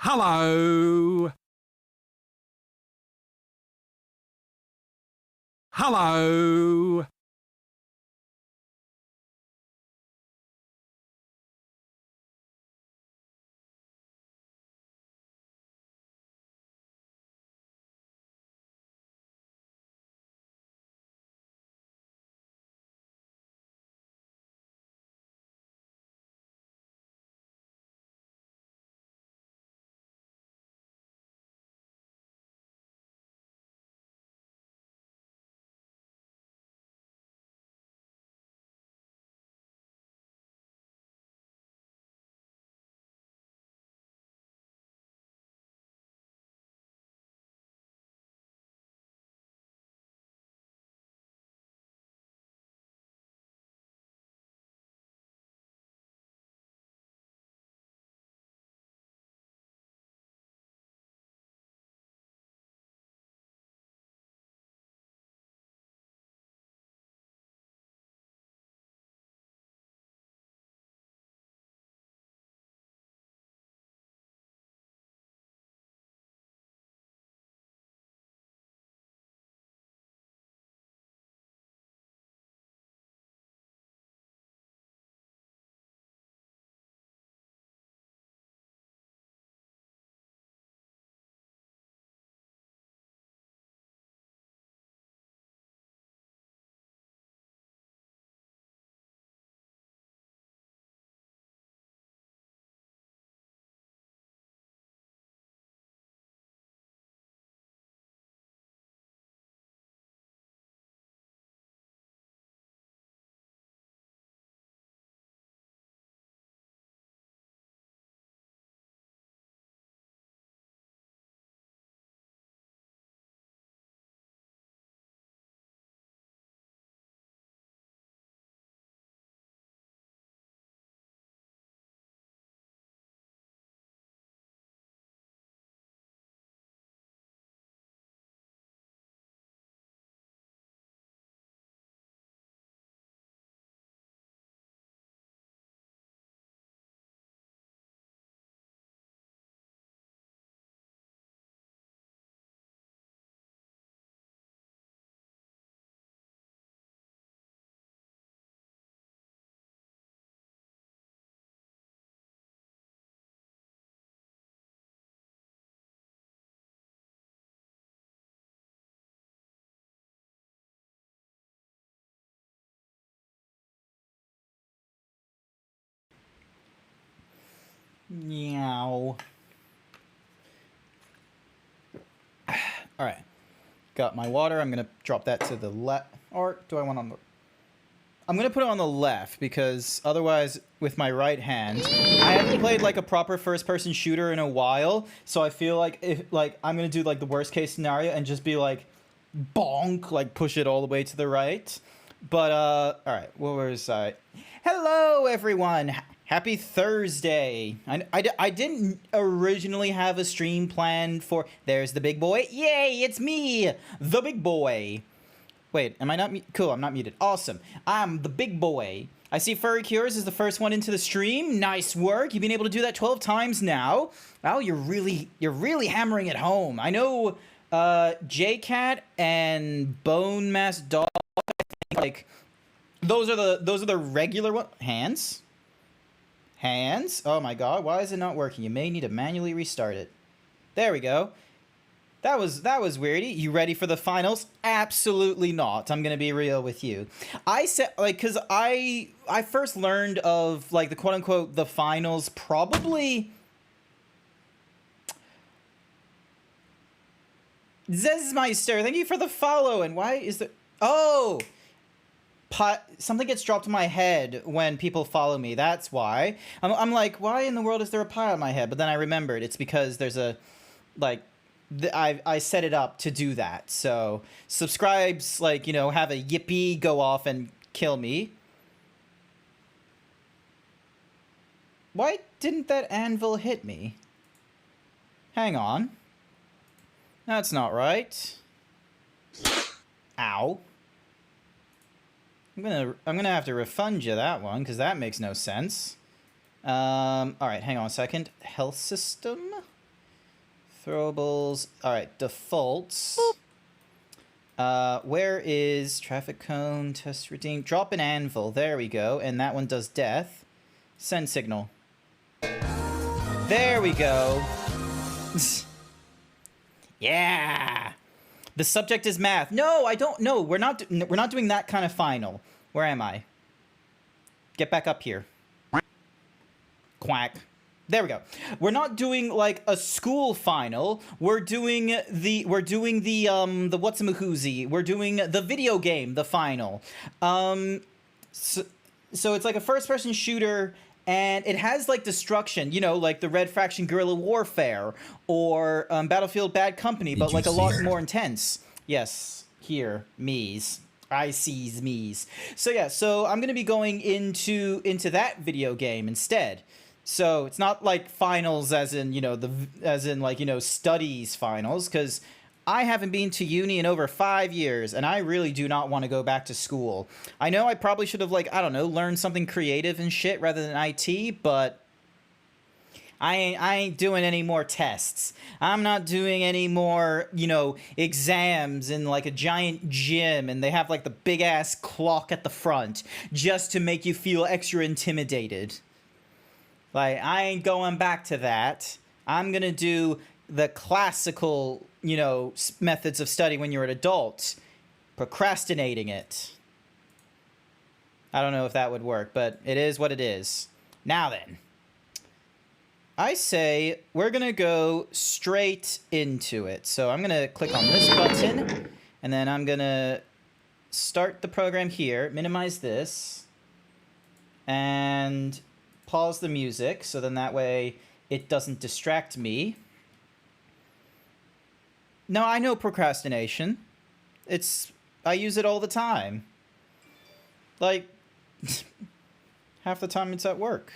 Hello. Hello. Meow. All right. Got my water. I'm going to drop that to the left. Or do I want on the... I'm going to put it on the left because otherwise with my right hand, I haven't played like a proper first-person shooter in a while. So I feel like if I'm going to do like the worst case scenario and just be like bonk, like push it all the way to the right. But all right, what was I? Hello everyone. Happy Thursday. I didn't originally have a stream planned for... There's the big boy. Yay, it's me, the big boy. Wait, am I not... Cool, I'm not muted. Awesome. I'm the big boy. I see Furry Cures is the first one into the stream. Nice work. You've been able to do that 12 times now. Wow, you're really hammering it home. I know J-Cat and Bone Mass Dog, I think, like, those are the regular one. Hands? Hands? Oh my god, why is it not working? You may need to manually restart it. There we go. That was weirdy. You ready for the finals? Absolutely not. I'm gonna be real with you. I said, like, cause I first learned of like the quote unquote the finals probably Zezmeister, thank you for the follow. And why is there... Oh! Something gets dropped on my head when people follow me. That's why. I'm like, why in the world is there a pie on my head? But then I remembered it's because there's a, like, I set it up to do that. So subscribes, like, you know, have a yippee go off and kill me. Why didn't that anvil hit me? Hang on. That's not right. Ow. I'm gonna have to refund you that one, because that makes no sense. Alright, hang on a second. Health system? Throwables. All right, defaults. Where is traffic cone, test redeem? Drop an anvil. There we go. And that one does death. Send signal. There we go. Yeah. The subject is math. No, I don't know. We're not doing that kind of final. Where am I? Get back up here. Quack. There we go. We're not doing like a school final. We're doing the what's-a-mahoozy. We're doing the video game, the final. So it's like a first-person shooter, and it has like destruction, you know, like the Red Faction Guerrilla Warfare or Battlefield Bad Company, but like a lot more intense. Yes, here, me's. I sees me's. So yeah, so I'm gonna be going into that video game instead. So it's not like finals as in, you know, studies finals, because I haven't been to uni in over 5 years, and I really do not want to go back to school. I know I probably should have, like, I don't know, learned something creative and shit rather than IT, but I ain't doing any more tests. I'm not doing any more, you know, exams in, like, a giant gym, and they have, like, the big-ass clock at the front just to make you feel extra intimidated. Like, I ain't going back to that. I'm gonna do the classical, you know, methods of study when you're an adult. Procrastinating it. I don't know if that would work, but it is what it is. Now then. I say we're gonna go straight into it. So I'm gonna click on this button, and then I'm gonna start the program here, minimize this, and pause the music, so then that way it doesn't distract me. No, I know procrastination. I use it all the time. Like, half the time it's at work.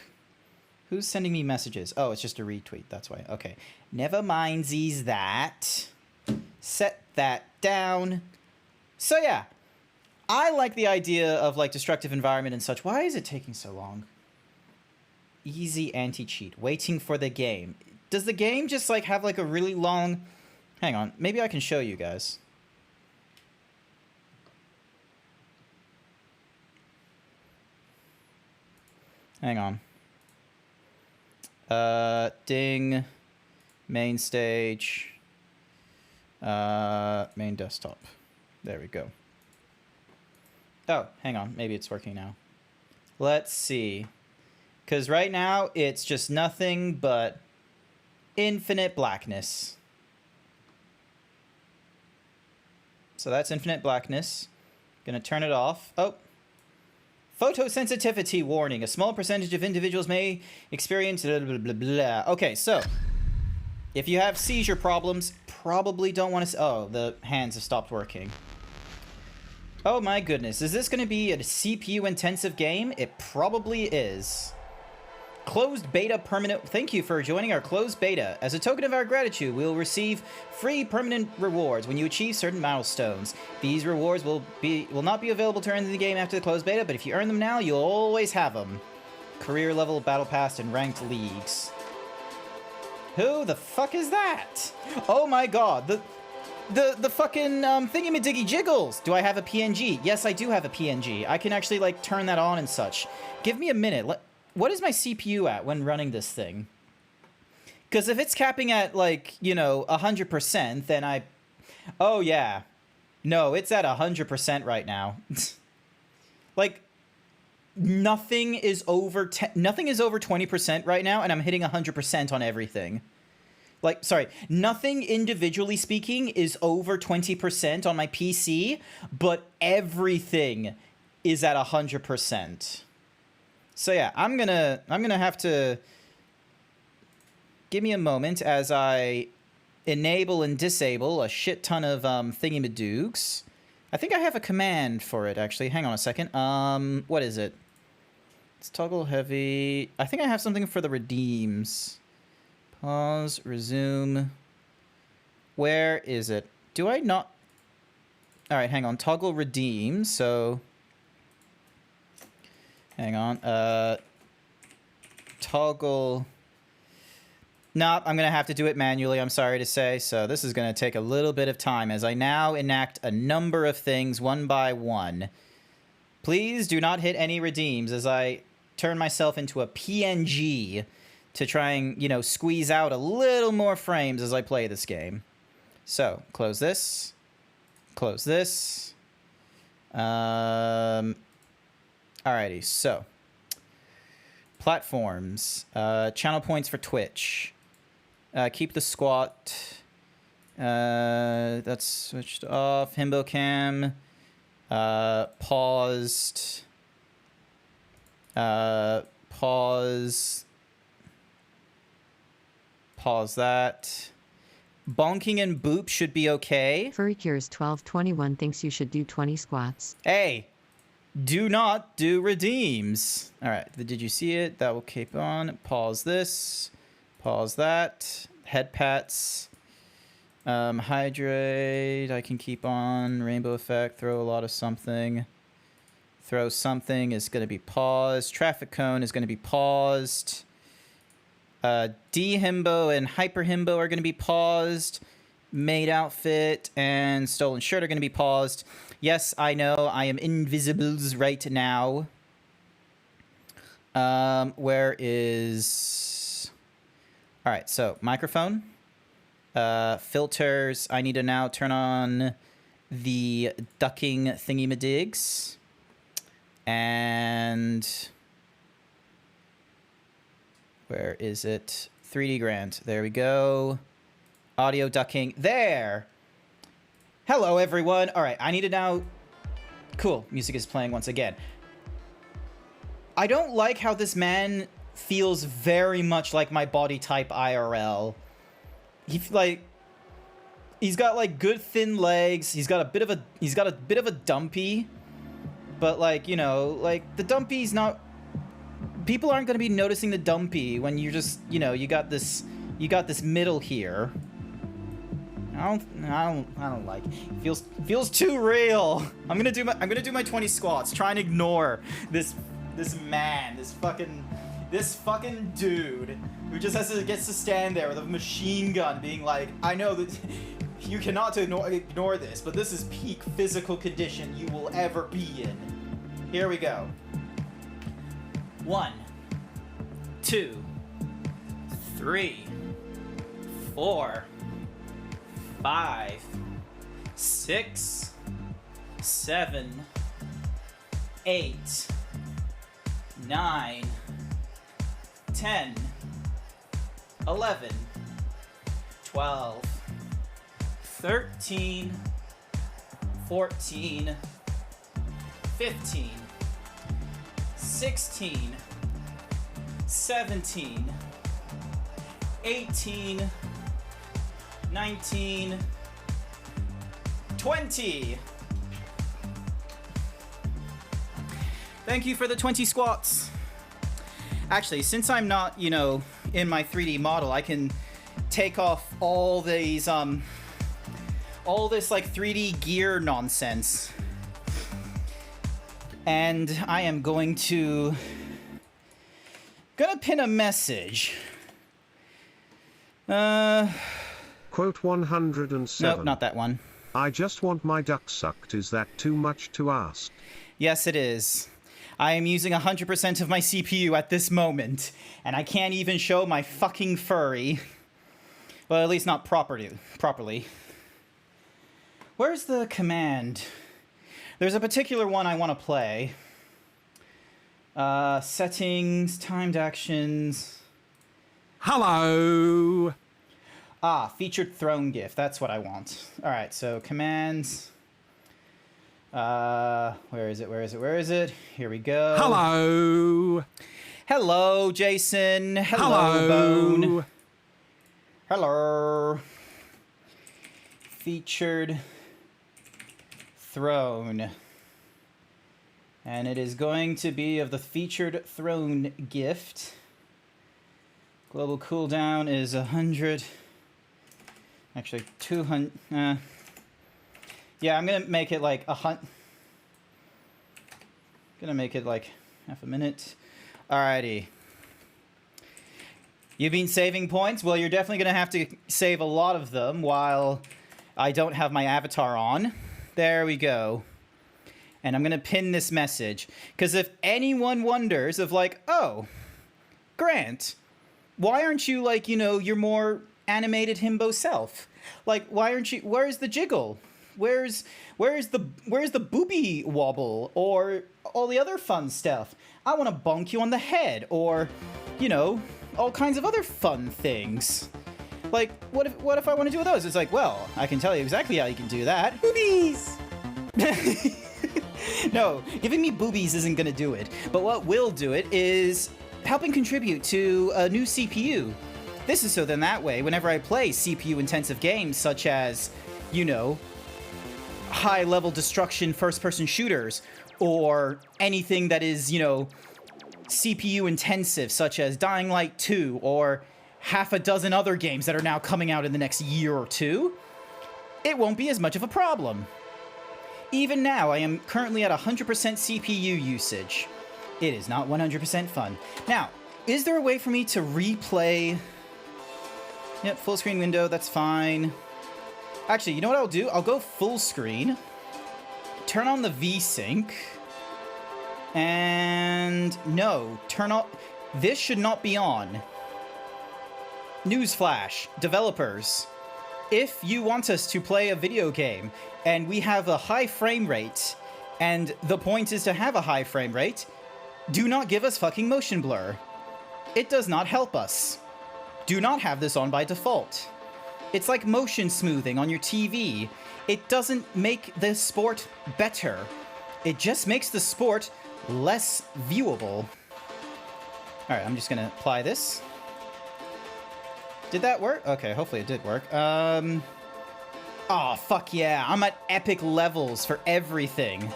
Who's sending me messages? Oh, it's just a retweet, that's why. Okay. Never mindsies that. Set that down. So yeah, I like the idea of, like, destructive environment and such. Why is it taking so long? Easy anti-cheat. Waiting for the game. Does the game just, like, have, like, a really long... Hang on. Maybe I can show you guys. Hang on. Ding. Main stage. Main desktop. There we go. Oh, hang on. Maybe it's working now. Let's see. Because right now, it's just nothing but infinite blackness. So that's infinite blackness. Gonna turn it off. Oh. Photosensitivity warning. A small percentage of individuals may experience blah, blah, blah, blah. Okay, so if you have seizure problems, probably don't want to... Oh, the hands have stopped working. Oh my goodness. Is this going to be a CPU-intensive game? It probably is. Closed beta permanent... Thank you for joining our closed beta. As a token of our gratitude, we will receive free permanent rewards when you achieve certain milestones. These rewards will not be available to earn in the game after the closed beta, but if you earn them now, you'll always have them. Career level, battle pass, and ranked leagues. Who the fuck is that? Oh my god, the fucking thingy-majiggy jiggles. Do I have a PNG? Yes, I do have a PNG. I can actually, like, turn that on and such. Give me a minute. What is my CPU at when running this thing? Because if it's capping at, like, you know, 100%, then I... Oh, yeah. No, it's at 100% right now. Like, nothing is over 20% right now, and I'm hitting 100% on everything. Like, sorry, nothing individually speaking is over 20% on my PC, but everything is at 100%. So yeah, I'm gonna have to... Give me a moment as I enable and disable a shit ton of thingy-madoogs. I think I have a command for it, actually. Hang on a second. What is it? It's toggle heavy. I think I have something for the redeems. Pause, resume. Where is it? Do I not... Alright, hang on. Toggle redeem, so... Hang on. Toggle Nope, I'm going to have to do it manually, I'm sorry to say. So this is going to take a little bit of time as I now enact a number of things one by one. Please do not hit any redeems as I turn myself into a PNG to try and, you know, squeeze out a little more frames as I play this game. So, close this. Close this. Alrighty, so. Platforms. Channel points for Twitch. Keep the squat. That's switched off. Himbo cam. Paused. Pause. Pause that. Bonking and boop should be okay. Furry Cures 1221 thinks you should do 20 squats. Hey, do not do redeems. All right, did you see it? That will keep on. Pause this. Pause that. Head pats. Hydrate. I can keep on. Rainbow effect. Throw a lot of something. Throw something is going to be paused. Traffic cone is going to be paused. D-Himbo and Hyper-Himbo are going to be paused. Maid outfit and stolen shirt are going to be paused. Yes, I know. I am invisibles right now. Where is... All right, so microphone. Filters. I need to now turn on the ducking thingy-madigs. And... Where is it? 3D Grant. There we go. Audio ducking. There! Hello, everyone. All right, I need to now... Cool. Music is playing once again. I don't like how this man feels very much like my body type IRL. He's got like good thin legs. He's got a bit of a dumpy. But like, you know, like the dumpy's not... People aren't going to be noticing the dumpy when you're just, you know, you got this middle here. I don't like it. Feels too real. I'm gonna do my 20 squats. Try and ignore this man, this fucking dude who just gets to stand there with a machine gun being like, I know that you cannot ignore this, but this is peak physical condition you will ever be in. Here we go. 1, 2, 3, 4, 5, 6, 7, 8, 9, 10, 11, 12, 13, 14, 15, 16, 17, 18, 19, 20. Thank you for the 20 squats. Actually, since I'm not, you know, in my 3D model, I can take off all these, all this, like, 3D gear nonsense. And I am going to... Gonna pin a message. Quote 107. Nope, not that one. I just want my duck sucked. Is that too much to ask? Yes, it is. I am using 100% of my CPU at this moment, and I can't even show my fucking furry. Well, at least not properly. Where's the command? There's a particular one I want to play. Settings, timed actions. Hello. Ah, featured throne GIF. That's what I want. All right, so commands. Where is it? Here we go. Hello. Hello, Jason. Hello. Bone. Hello. Featured throne. And it is going to be of the featured throne gift. Global cooldown is 100. Actually, 200. Yeah, I'm gonna make it like gonna make it like half a minute. Alrighty. You've been saving points? Well, you're definitely going to have to save a lot of them while I don't have my avatar on. There we go. And I'm going to pin this message. Because if anyone wonders of like, oh, Grant, why aren't you like, you know, your more animated himbo self? Like, why aren't you, where's the jiggle? Where's the booby wobble or all the other fun stuff? I want to bonk you on the head or, you know, all kinds of other fun things. Like, what if I want to do those? It's like, well, I can tell you exactly how you can do that. Boobies! No, giving me boobies isn't gonna do it. But what will do it is helping contribute to a new CPU. This is so then that way, whenever I play CPU-intensive games such as, you know, high-level destruction first-person shooters, or anything that is, you know, CPU-intensive, such as Dying Light 2, or half a dozen other games that are now coming out in the next year or two, it won't be as much of a problem. Even now, I am currently at 100% CPU usage. It is not 100% fun. Now, is there a way for me to replay... Yep, full screen window, that's fine. Actually, you know what I'll do? I'll go full screen, turn on the VSync, and no, turn off... This should not be on. Newsflash, developers. If you want us to play a video game and we have a high frame rate, and the point is to have a high frame rate, do not give us fucking motion blur. It does not help us. Do not have this on by default. It's like motion smoothing on your TV. It doesn't make the sport better. It just makes the sport less viewable. Alright, I'm just gonna apply this. Did that work? Okay, hopefully it did work. Oh, fuck yeah. I'm at epic levels for everything.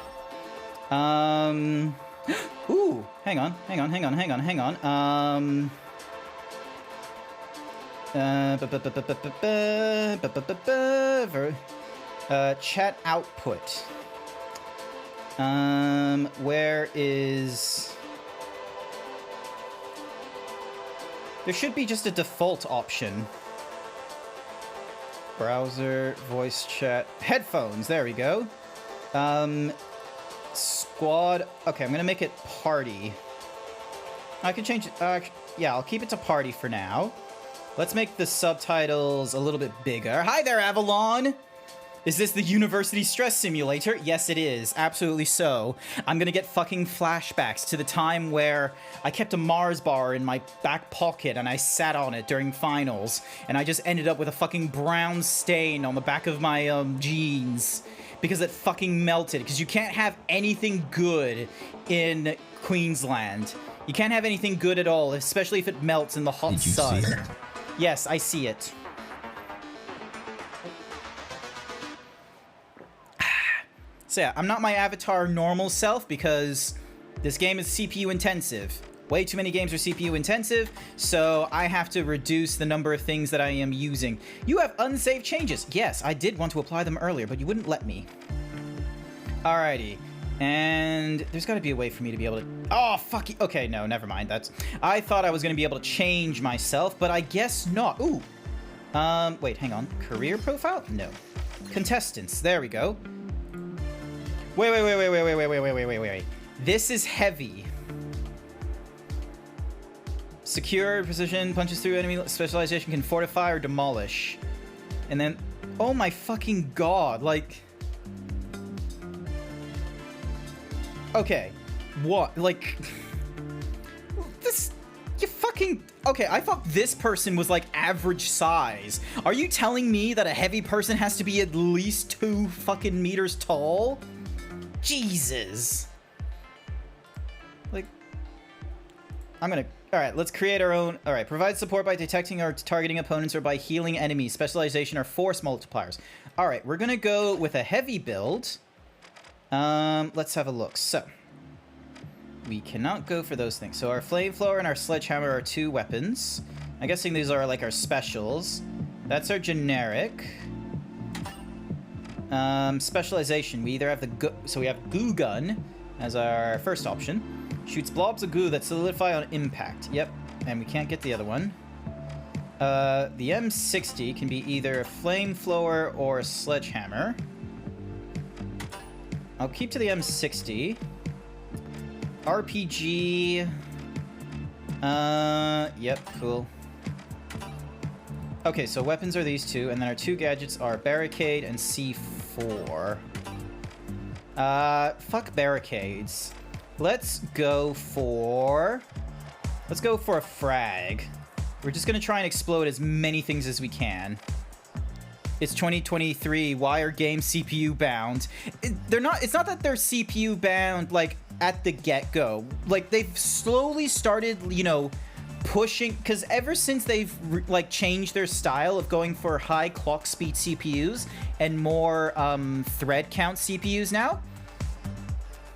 Ooh, hang on. Chat output. Where is... There should be just a default option. Browser, voice chat, headphones, there we go. Squad, okay, I'm gonna make it party. I can change it, yeah, I'll keep it to party for now. Let's make the subtitles a little bit bigger. Hi there, Avalon! Is this the University Stress Simulator? Yes, it is. Absolutely so. I'm gonna get fucking flashbacks to the time where I kept a Mars bar in my back pocket and I sat on it during finals, and I just ended up with a fucking brown stain on the back of my jeans because it fucking melted. Because you can't have anything good in Queensland. You can't have anything good at all, especially if it melts in the hot sun. See it? Yes, I see it. So yeah, I'm not my avatar normal self because this game is CPU intensive. Way too many games are CPU intensive, so I have to reduce the number of things that I am using. You have unsaved changes. Yes, I did want to apply them earlier, but you wouldn't let me. Alrighty. And there's got to be a way for me to be able to... Oh, fuck you. Okay, no, never mind. I thought I was going to be able to change myself, but I guess not. Ooh. Wait, hang on. Career profile? No. Contestants. There we go. Wait. This is heavy. Secure, precision, punches through enemy specialization, can fortify or demolish. And then, oh my fucking god, like... Okay, what? Like... This... You fucking... Okay, I thought this person was like average size. Are you telling me that a heavy person has to be at least 2 fucking meters tall? Jesus. Like, I'm gonna... Alright, let's create our own... Alright, provide support by detecting or targeting opponents or by healing enemies. Specialization or force multipliers. Alright, we're gonna go with a heavy build. Let's have a look. So, we cannot go for those things. So our flamethrower and our sledgehammer are 2 weapons. I'm guessing these are like our specials. That's our generic. Specialization. We either have the so we have goo gun as our first option. Shoots blobs of goo that solidify on impact. Yep. And we can't get the other one. The M60 can be either a flamethrower or a sledgehammer. I'll keep to the M60. RPG. Yep, cool. Okay, so weapons are these two, and then our two gadgets are Barricade and C4. Fuck barricades. Let's go for a frag. We're just gonna try and explode as many things as we can. It's 2023. Why are games CPU bound? It's not that they're CPU bound like at the get-go. Like they've slowly started, you know, pushing, because ever since they've like changed their style of going for high clock speed CPUs and more thread count CPUs now.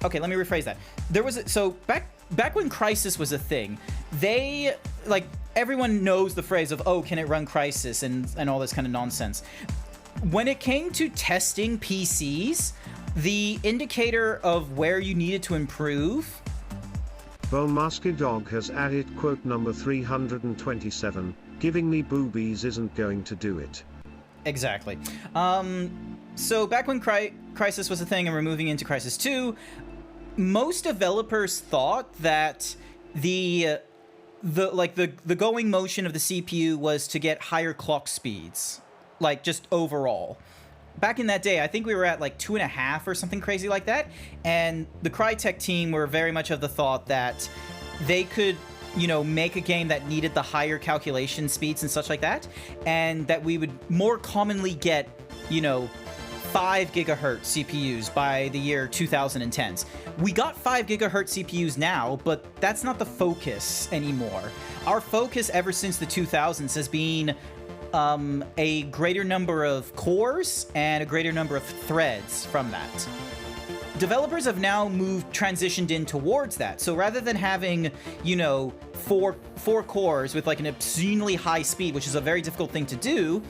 Okay, let me rephrase that. There was so back when Crysis was a thing, they like everyone knows the phrase of, oh, can it run Crysis and all this kind of nonsense. When it came to testing PCs, the indicator of where you needed to improve. Volmasky Dog has added quote number 327, giving me boobies isn't going to do it. Exactly. So back when Crysis was a thing and we're moving into Crysis 2, most developers thought that the going motion of the CPU was to get higher clock speeds, like just overall. Back in that day, I think we were at like 2.5 or something crazy like that, and the Crytek team were very much of the thought that they could, you know, make a game that needed the higher calculation speeds and such like that, and that we would more commonly get, you know, 5 gigahertz CPUs by the year 2010s. We got 5 gigahertz CPUs now, but that's not the focus anymore. Our focus ever since the 2000s has been a greater number of cores and a greater number of threads from that. Developers have now transitioned in towards that. So rather than having, you know, four cores with like an obscenely high speed, which is a very difficult thing to do,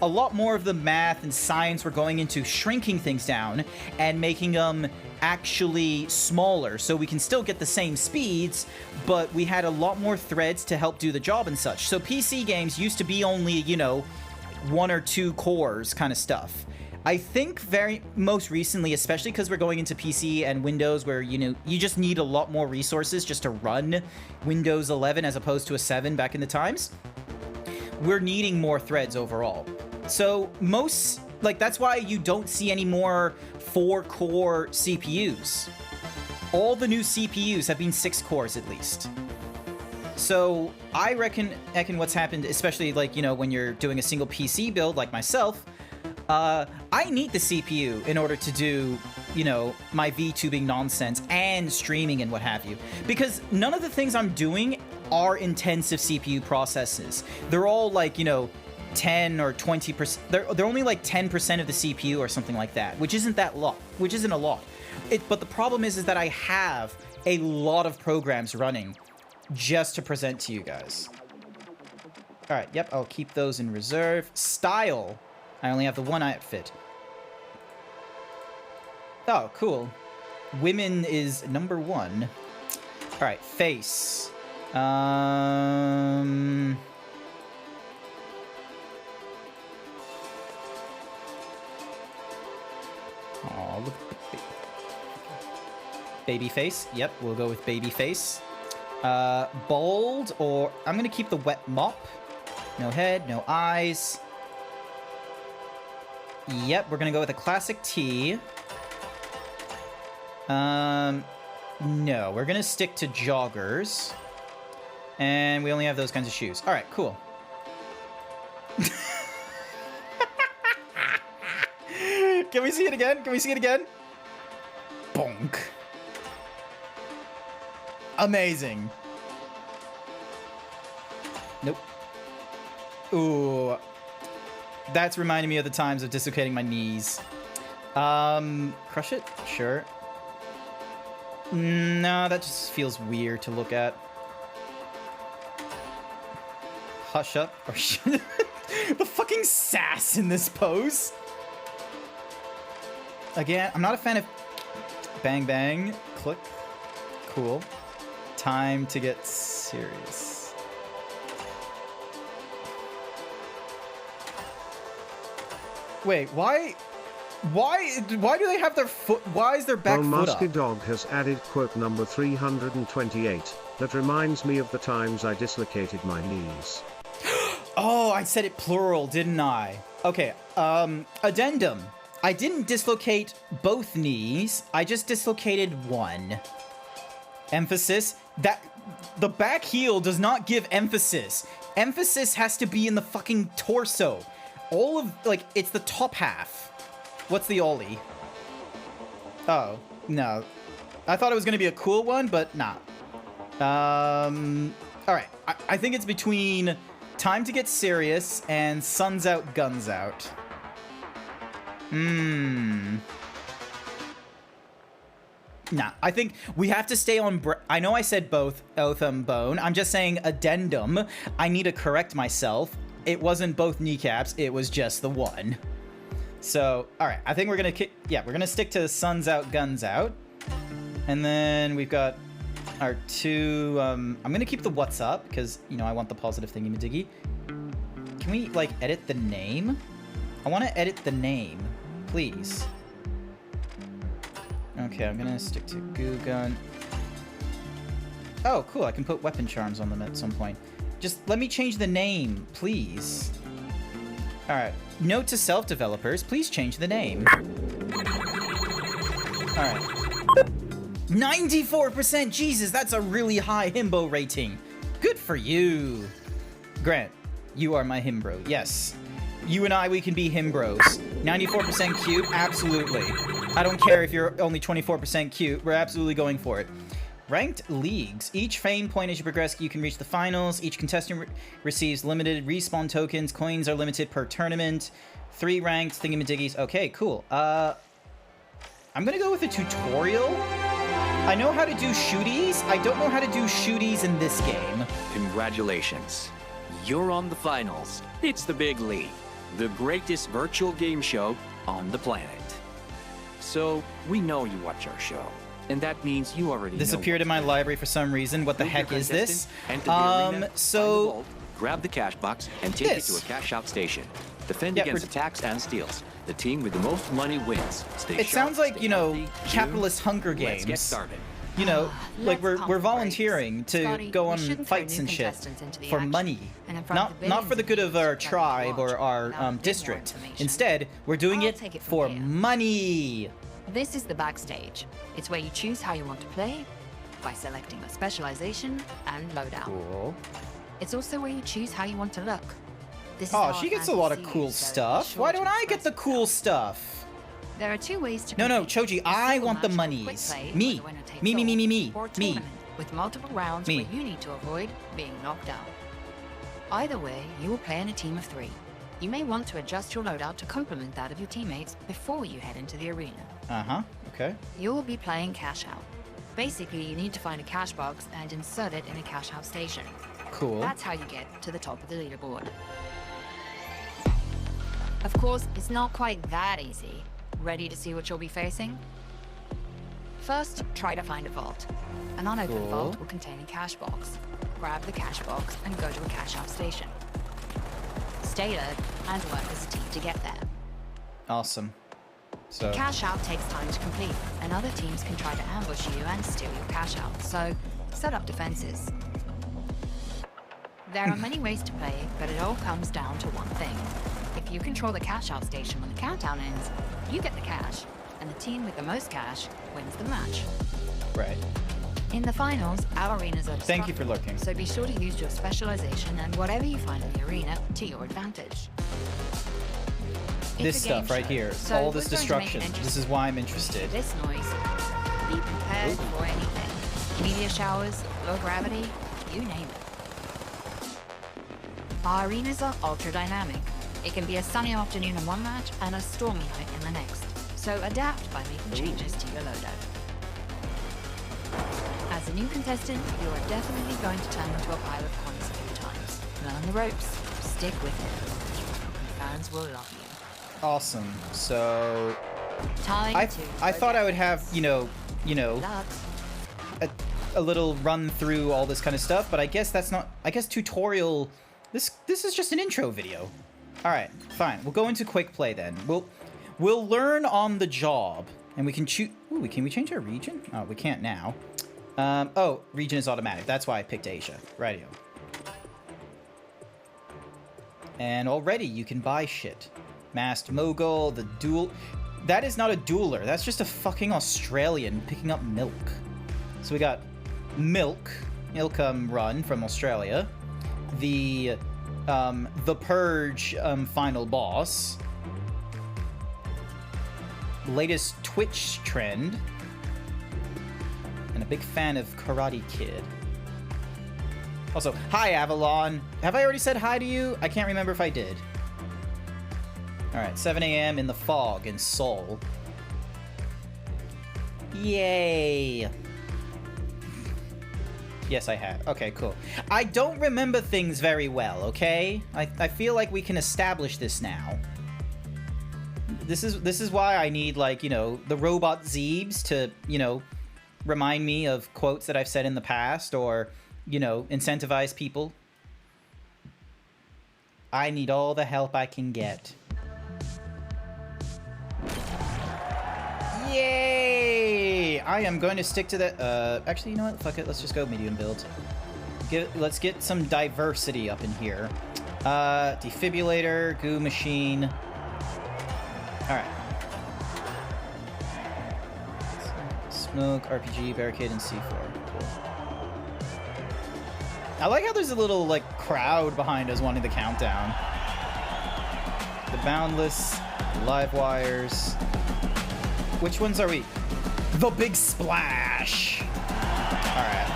a lot more of the math and science were going into shrinking things down and making them actually smaller, so we can still get the same speeds, but we had a lot more threads to help do the job and such. So PC games used to be only, you know, 1 or 2 cores kind of stuff. I think most recently, especially because we're going into PC and Windows where, you know, you just need a lot more resources just to run Windows 11 as opposed to a 7 back in the times, we're needing more threads overall. So that's why you don't see any more 4-core CPUs. All the new CPUs have been 6 cores at least. So I reckon what's happened, especially like, you know, when you're doing a single PC build like myself, I need the CPU in order to do, you know, my VTubing nonsense and streaming and what have you. Because none of the things I'm doing are intensive CPU processes. They're all like, you know, 10 or 20%. They're only like 10% of the CPU or something like that, which isn't a lot. But the problem is that I have a lot of programs running just to present to you guys. All right, yep, I'll keep those in reserve. Style, I only have the one outfit. Oh, cool. Women is number 1. All right, face. Oh, look. Baby face. Yep, we'll go with baby face. Bald, or I'm gonna keep the wet mop. No head, no eyes. Yep, we're gonna go with a classic tee. No, we're gonna stick to joggers. And we only have those kinds of shoes. All right, cool. Can we see it again? Can we see it again? Bonk. Amazing. Nope. Ooh. That's reminding me of the times of dislocating my knees. Crush it? Sure. No, that just feels weird to look at. Hush up. Or the fucking sass in this pose. Again, I'm not a fan of bang bang, click, cool. Time to get serious. Wait, why do they have their foot? Why is their back foot up? Musky Dog has added quote number 328. That reminds me of the times I dislocated my knees. Oh, I said it plural, didn't I? Okay, addendum. I didn't dislocate both knees. I just dislocated one. Emphasis. That the back heel does not give emphasis. Emphasis has to be in the fucking torso. All of, like, it's the top half. What's the ollie? Oh, no. I thought it was going to be a cool one, but nah. Alright. I think it's between Time to Get Serious and Sun's Out, Guns Out. Nah, I think we have to stay on... I know I said both, Otham Bone. I'm just saying addendum. I need to correct myself. It wasn't both kneecaps. It was just the one. So, alright. I think we're going to... Yeah, we're going to stick to Sun's Out, Guns Out. And then we've got our two... I'm going to keep the What's Up, because, you know, I want the positive thingy-majiggy. Can we, like, edit the name? I want to edit the name. Please. Okay, I'm gonna stick to Goo Gun. Oh, cool. I can put weapon charms on them at some point. Just let me change the name, please. Alright. Note to self developers, please change the name. Alright. 94%! Jesus, that's a really high himbo rating. Good for you. Grant, you are my himbro. Yes. You and I, we can be himbros. 94% cute? Absolutely. I don't care if you're only 24% cute. We're absolutely going for it. Ranked leagues. Each fame point as you progress, you can reach the finals. Each contestant receives limited respawn tokens. Coins are limited per tournament. 3 ranked thingamadiggies. Okay, cool. I'm gonna go with a tutorial. I know how to do shooties. I don't know how to do shooties in this game. Congratulations. You're on the finals. It's the big league. The greatest virtual game show on the planet. So, we know you watch our show, and that means you already This know appeared in my library for some reason. What the heck is this? So... grab the cash box and take it to a cash out station. Defend against attacks and steals. The team with the most money wins. It sounds like, you know, capitalist Hunger Games. Let's get started. You know, like we're volunteering to go on fights and shit for money, not for the good of our tribe or our district. Instead, we're doing it for money. This is the backstage. It's where you choose how you want to play by selecting a specialization and loadout. Cool. It's also where you choose how you want to look. This is she gets a lot of cool stuff. Why don't I get the cool stuff? There are 2 ways to No, Choji, I want the monies. Me. Me. With multiple rounds where you need to avoid being knocked out. Either way, you will play in a team of 3. You may want to adjust your loadout to complement that of your teammates before you head into the arena. Okay. You will be playing cash out. Basically, you need to find a cash box and insert it in a cash out station. Cool. That's how you get to the top of the leaderboard. Of course, it's not quite that easy. Ready to see what you'll be facing? First, try to find a vault. An unopened vault will contain a cash box. Grab the cash box and go to a cash out station. Stay alert and work as a team to get there. Awesome. So cash out takes time to complete, and other teams can try to ambush you and steal your cash out, so set up defenses. There are many ways to play, but it all comes down to one thing. If you control the cash out station when the countdown ends, you get the cash, and the team with the most cash wins the match. Right. In the finals, our arenas are Thank you for lurking. So be sure to use your specialization and whatever you find in the arena to your advantage. This stuff right here, all this destruction. This is why I'm interested. This noise. Be prepared for anything. Meteor showers, low gravity, you name it. Our arenas are ultra dynamic. It can be a sunny afternoon in one match and a stormy night in the next. So adapt by making changes to your loadout. As a new contestant, you are definitely going to turn into a pile of coins a few times. Learn the ropes, stick with it. Fans will love you. Awesome. So I thought I would have, you know, a little run through all this kind of stuff, but I guess that's not. I guess tutorial. This is just an intro video. All right, fine. We'll go into quick play then. We'll learn on the job, and we can choose. Ooh, can we change our region? Oh, we can't now. Oh, region is automatic. That's why I picked Asia. Rightio. And already you can buy shit. Masked Mogul, the duel. That is not a dueler. That's just a fucking Australian picking up milk. So we got milk run from Australia. The Purge final boss. Latest Twitch trend. And a big fan of Karate Kid. Also, hi Avalon. Have I already said hi to you? I can't remember if I did. Alright, 7 a.m. in the fog in Seoul. Yay! Yes, I have. Okay, cool. I don't remember things very well, okay? I feel like we can establish this now. This is why I need, like, you know, the robot Zeebs to, you know, remind me of quotes that I've said in the past, or, you know, incentivize people. I need all the help I can get. Yay! I am going to stick to that. Actually, you know what? Fuck it. Let's just go medium build. Let's get some diversity up in here. Defibrillator, goo machine. Alright. Smoke, RPG, barricade, and C4. Cool. I like how there's a little, like, crowd behind us wanting the countdown. The Boundless, Live Wires. Which ones are we? The Big Splash! Alright.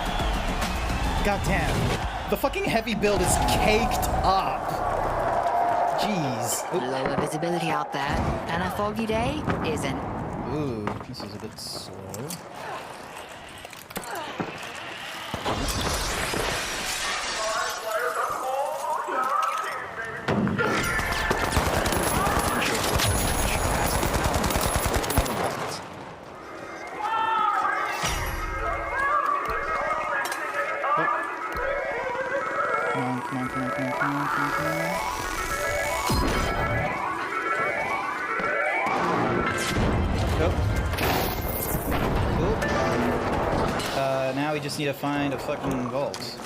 Goddamn. The fucking heavy build is caked up. Jeez. Oop. Lower visibility out there, and a foggy day isn't. Ooh, this is a bit slow. Now we just need to find a fucking vault.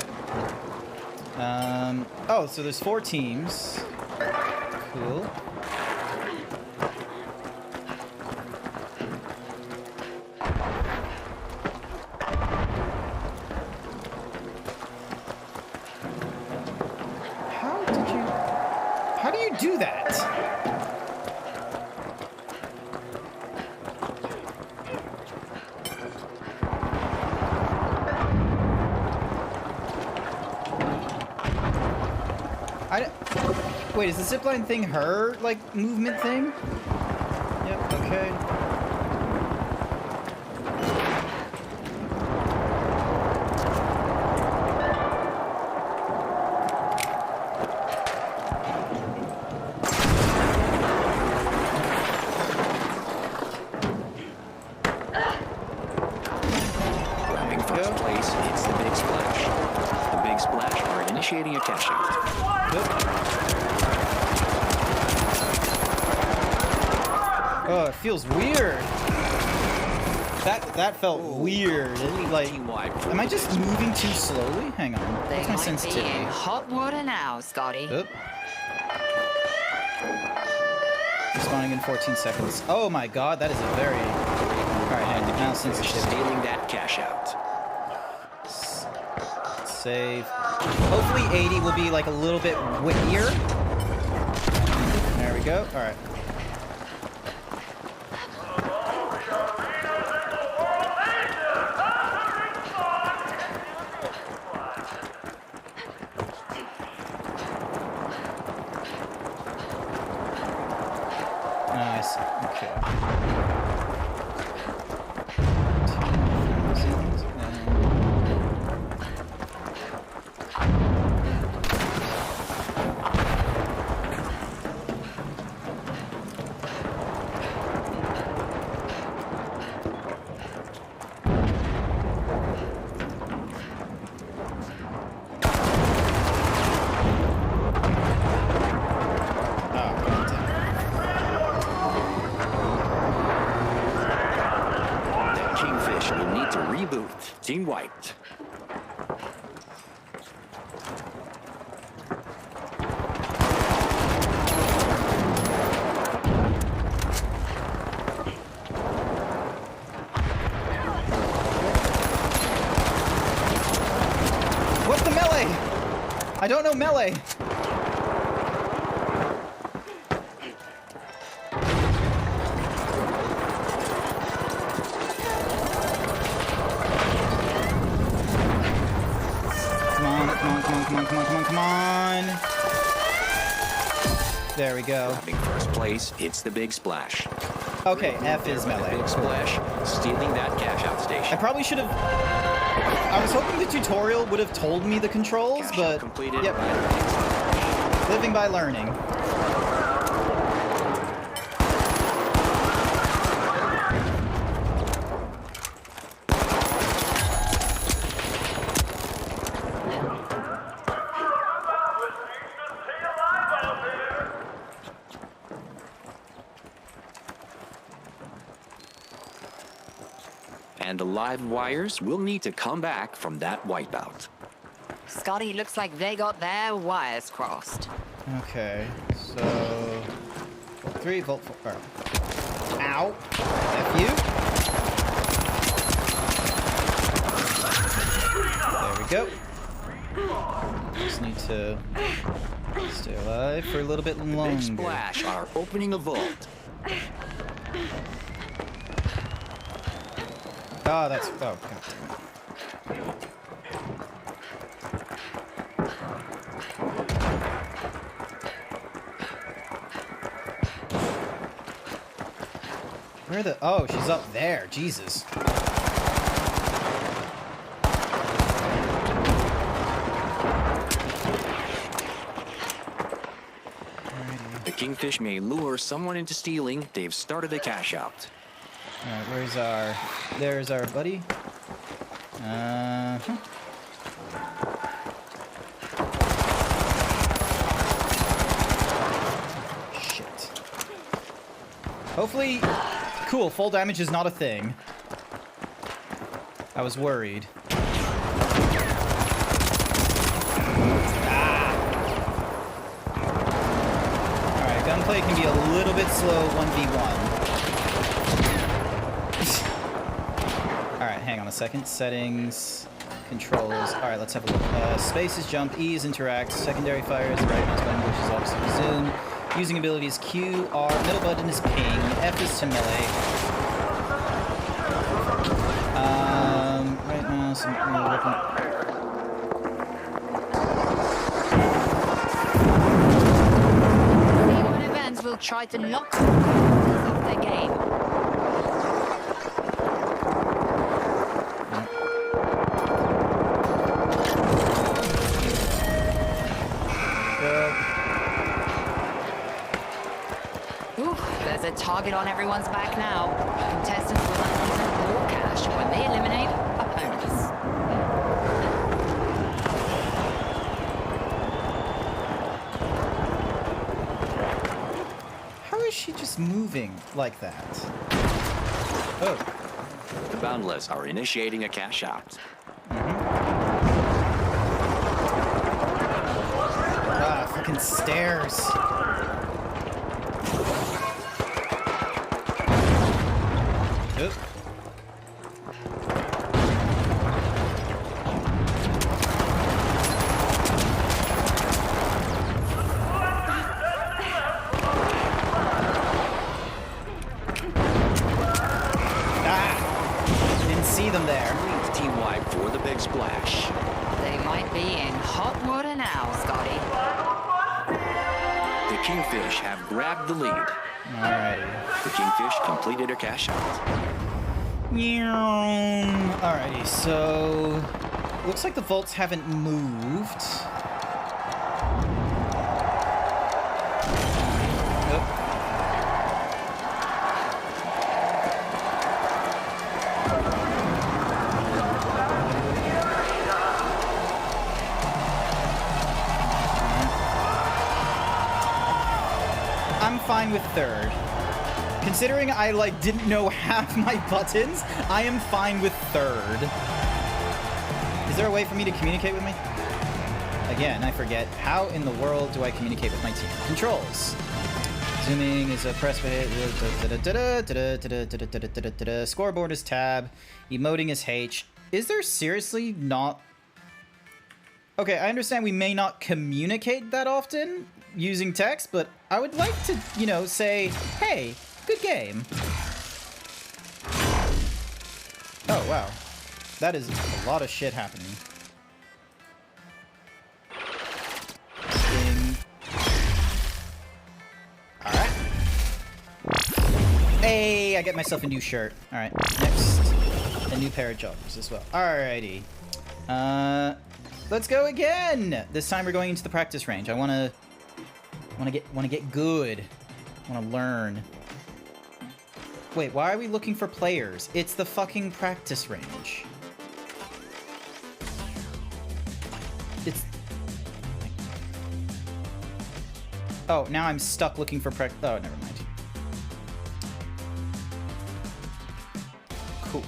Oh, so there's 4 teams. Cool. How do you do that? Wait, is the zipline thing her, like, movement thing? Yep, okay. Grabbing first place, it's the Big Splash. The Big Splash are initiating a cash out. Yep. Oh, it feels weird. That felt weird. Like, am I just moving too slowly? Hang on. What's my sensitivity? Be in hot water now, Scotty. Oop. Respawning in 14 seconds. Oh my god, that is a very... Alright, hang on. Now sensitivity. Stealing that cash out. Save. Hopefully 80 will be like a little bit wittier. There we go. Alright. Nice. Okay. Team White. What's the melee? I don't know melee. Come on. There we go. Grabbing first place, it's the big splash. Okay, F is melee. Big splash, stealing that cash out I station. probably should have... I was hoping the tutorial would have told me the controls, Cash but... out completed. Yep, living by learning. And the live wires will need to come back from that wipeout. Scotty, looks like they got their wires crossed. Okay, so... Volt 3, Volt 4... Ow! F you. There we go. Just need to stay alive for a little bit longer. Big splash are opening a vault. Oh, that's... Oh, God damn it. Where the... Oh, she's up there. Jesus. The Kingfish may lure someone into stealing. They've started a cash out. Alright, where's our... There's our buddy. Shit. Hopefully... Cool, full damage is not a thing. I was worried. Alright, gunplay can be a little bit slow 1v1. Alright, hang on a second. Settings, controls. Alright, let's have a look. Space is jump, E is interact, secondary fire is the right mouse button, which is obviously zoom. Using abilities Q, R, middle button is ping, F is to melee. Right mouse, weapon. Anyone events will try to knock off their game. Ooh, there's a target on everyone's back now. Contestants will earn more cash when they eliminate opponents. How is she just moving like that? Oh. The Boundless are initiating a cash out. Ah, fucking stairs. Oop. Didn't see them there. Leads Team White for the big splash. They might be in hot water now, Scotty. The Kingfish have grabbed the lead. Alrighty. The Kingfish completed a cash out. Alrighty, so... Looks like the vaults haven't moved. Oop. I'm fine with third. Considering I, like, didn't know half my buttons, I am fine with third. there a way for me to communicate with me? Again, I forget. How in the world do I communicate with my team? Controls. Zooming is a press. Scoreboard is tab. Emoting is H. Is there seriously not... Okay, I understand we may not communicate that often using text, but I would like to, you know, say, hey, good game. Oh, wow. That is a lot of shit happening. Alright. Hey, I get myself a new shirt. Alright, next, a new pair of joggers as well. Alrighty. Let's go again! This time we're going into the practice range. I wanna get good. I wanna learn. Wait, why are we looking for players? It's the fucking practice range. It's... Oh, now I'm stuck looking for Oh, never mind. Cool.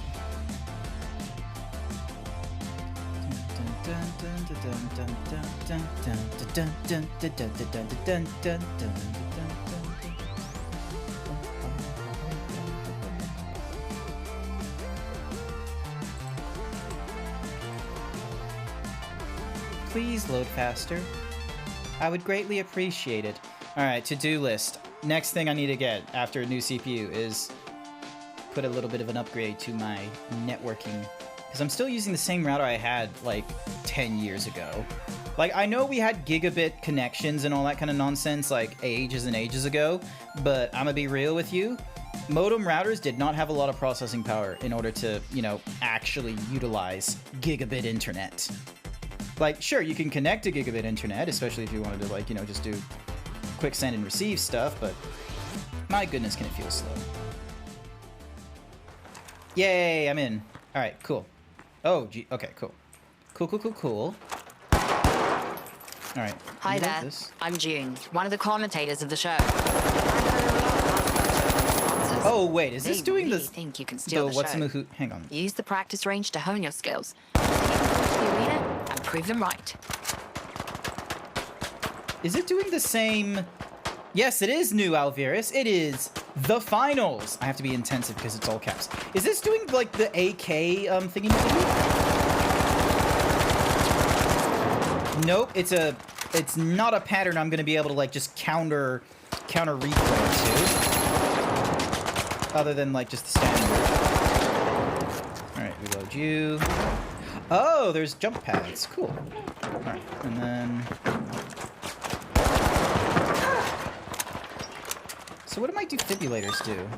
Please load faster. I would greatly appreciate it. Alright, to-do list. Next thing I need to get after a new CPU is put a little bit of an upgrade to my networking. Because I'm still using the same router I had, like, 10 years ago. Like, I know we had gigabit connections and all that kind of nonsense, like, ages and ages ago, but I'm gonna be real with you. Modem routers did not have a lot of processing power in order to, you know, actually utilize gigabit internet. Like, sure, you can connect to gigabit internet, especially if you wanted to, like, you know, just do quick send and receive stuff, but my goodness, can it feel slow. Yay, I'm in. All right, cool. Oh, gee, okay, cool. Cool. All right. Hi there, I'm June, one of the commentators of the show. Oh, wait, is this They doing really this? think you can steal the what's show. the hang on. Use the practice range to hone your skills. The arena and prove them right. Is it doing the same? Yes, it is new, Alvirus. It is the finals. I have to be intensive because it's all caps. Is this doing like the AK thingy? Nope, it's not a pattern I'm gonna be able to like just counter replay to. Other than like just the standard. Alright, reload you. Oh, there's jump pads. Cool. Alright, and then... So what do my defibrillators do?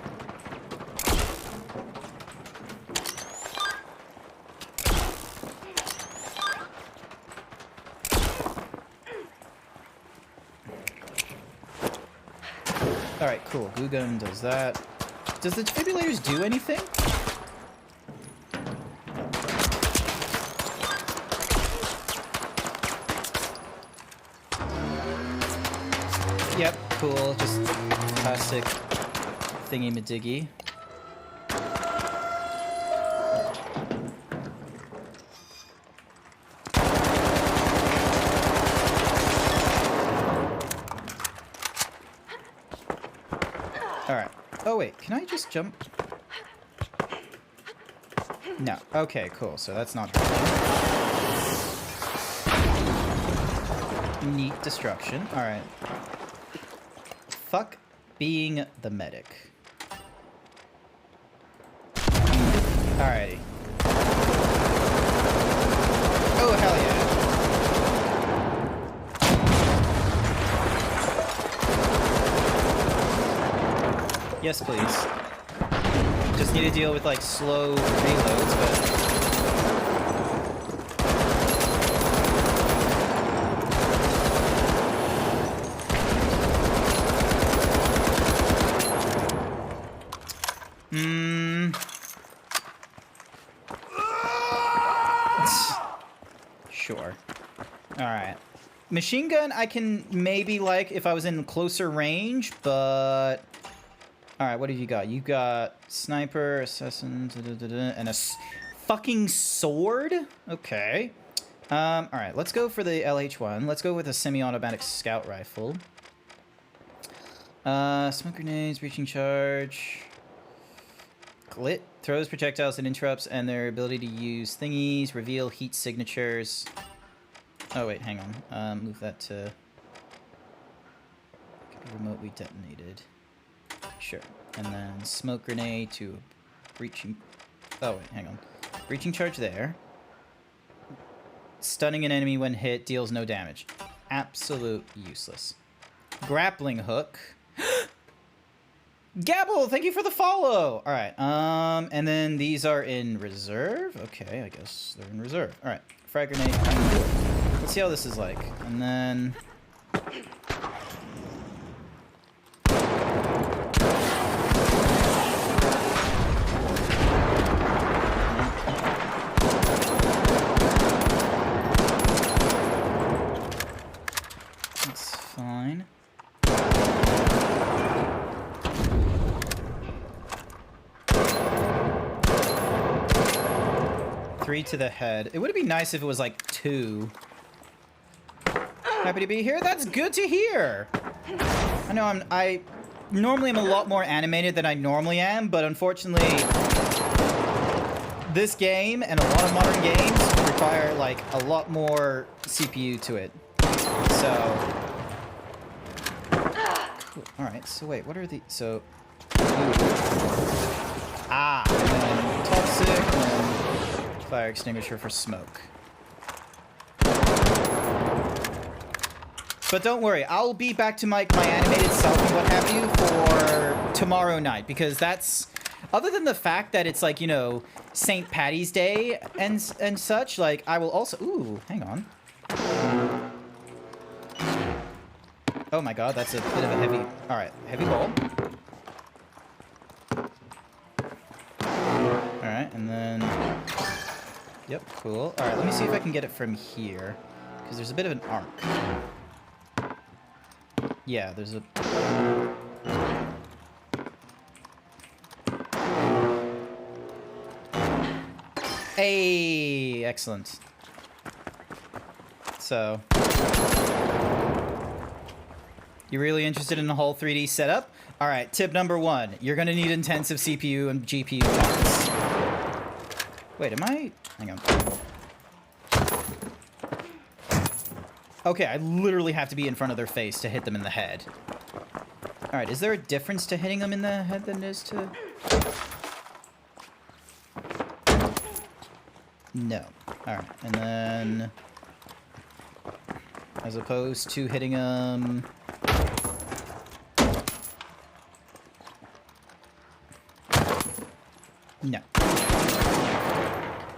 Alright, cool. Glue gun does that. Does the defibrillators do anything? Yep, cool. Just classic thingy-majiggy. Alright. Oh, wait. Can I just jump? No. Okay, cool. So that's not hurting. Neat destruction. Alright. Fuck being the medic. Alrighty. Oh, hell yeah. Yes, please. Just need to deal with, like, slow reloads, but... Sure. Alright. Machine gun, I can maybe like if I was in closer range, but... Alright, what have you got? You got sniper, assassin, and a fucking sword? Okay. All right, let's go for the LH1. Let's go with a semi-automatic scout rifle. Smoke grenades, breaching charge. Glit throws projectiles and interrupts, and their ability to use thingies, reveal heat signatures. Oh wait, hang on. Move that to remotely detonated. Sure. And then smoke grenade to breaching. Oh wait, hang on. Breaching charge there. Stunning an enemy when hit deals no damage. Absolute useless. Grappling hook. Gabble, thank you for the follow. All right. And then these are in reserve. Okay, I guess they're in reserve. All right. Frag grenade. Let's see how this is like. And then. That's fine. Three to the head. It would be nice if it was like 2. Happy to be here. That's good to hear. I know I normally am a lot more animated than I normally am, but unfortunately this game and a lot of modern games require like a lot more CPU to it. So cool. All right. So wait, what are the so and then toxic and then fire extinguisher for smoke. But don't worry, I'll be back to my animated self and what have you for tomorrow night, because that's, other than the fact that it's like, you know, St. Patty's Day and such, like, I will also, ooh, hang on. Oh my god, that's a bit of a heavy, alright, heavy ball. Alright, and then, yep, cool. Alright, let me see if I can get it from here, because there's a bit of an arc. Yeah, there's a... Hey, excellent. So... You really interested in the whole 3D setup? Alright, tip number 1. You're gonna need intensive CPU and GPU parts. Wait, am I... Hang on. Okay, I literally have to be in front of their face to hit them in the head. Alright, is there a difference to hitting them in the head than there is to... No. Alright, and then... As opposed to hitting them... No.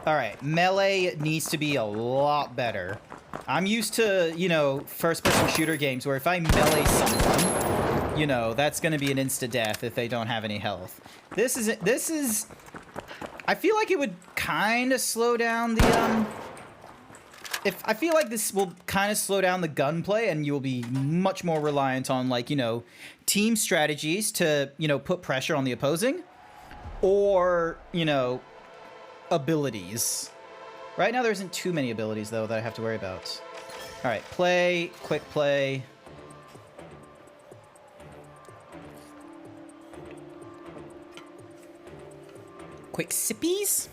Alright, melee needs to be a lot better. I'm used to, you know, first-person shooter games where if I melee someone, you know, that's gonna be an insta-death if they don't have any health. This is... I feel like it would kind of slow down the, I feel like this will kind of slow down the gunplay, and you'll be much more reliant on, like, you know, team strategies to, you know, put pressure on the opposing. Or, you know, abilities. Right now there isn't too many abilities, though, that I have to worry about. Alright, play, quick play. Quick sippies?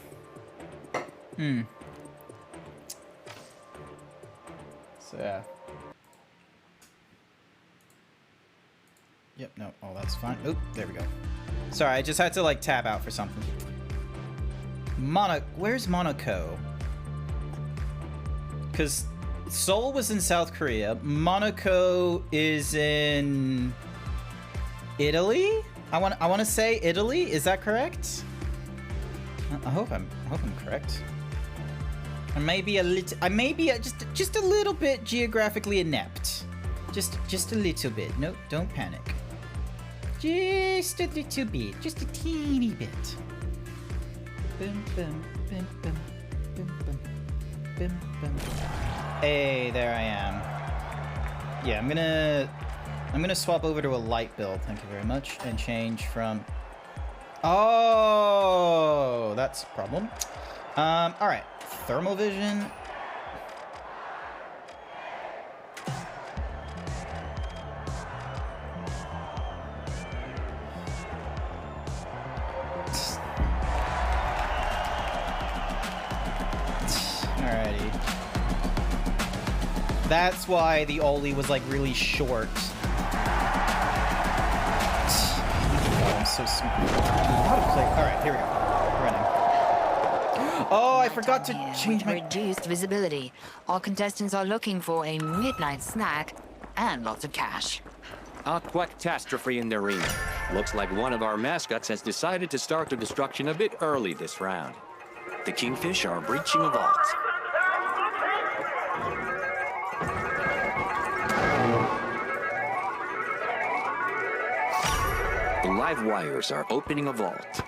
So, yeah. Yep, no, oh, that's fine. Oop, there we go. Sorry, I just had to, like, tab out for something. Where's Monaco? Because Seoul was in South Korea. Monaco is in Italy? I want to say Italy. Is that correct? I hope I'm correct. I may be just a little bit geographically inept. Just a little bit. No, don't panic. Just a little bit. Just a teeny bit. Bim, bim, bim, bim, bim, bim, bim, bim. Hey, there I am. Yeah, I'm gonna swap over to a light build, thank you very much, and change from... Oh, that's a problem. Alright, thermal vision. That's why the ollie was like really short. God, I'm so smart. How to play? All right, here we go. Running. Oh, I forgot to change my. Reduced visibility. Our contestants are looking for a midnight snack and lots of cash. A quacktastrophhe in the arena. Looks like one of our mascots has decided to start the destruction a bit early this round. The Kingfish are breaching a vault. The live wires are opening a vault.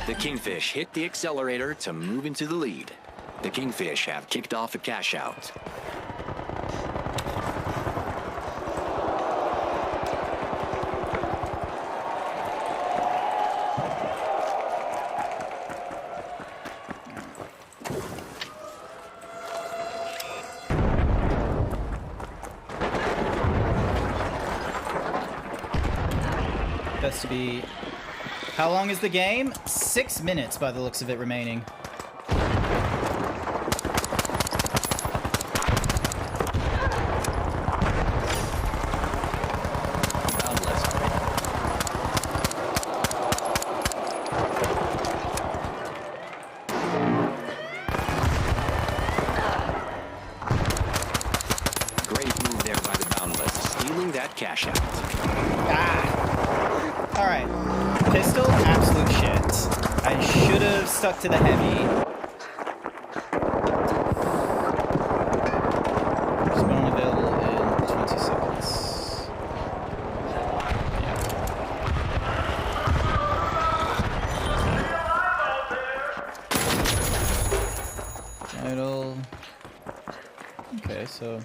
The Kingfish hit the accelerator to move into the lead. The Kingfish have kicked off a cash out. Best to be. How long is the game? 6 minutes by the looks of it remaining. Great move there by the Boundless, stealing that cash out. Ah! Alright. Pistol, absolute shit. I should have stuck to the heavy. Spawn available in 20 seconds. Yeah. Title. Okay, so.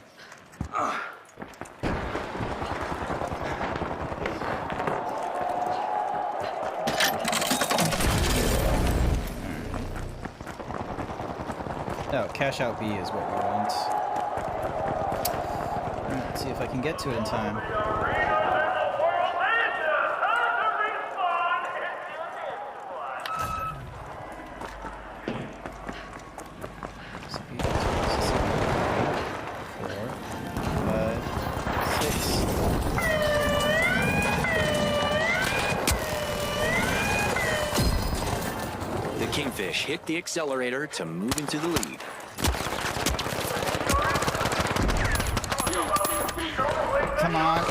No, cash out B is what we want. Alright, let's see if I can get to it in time. Kingfish hit the accelerator to move into the lead. Come on.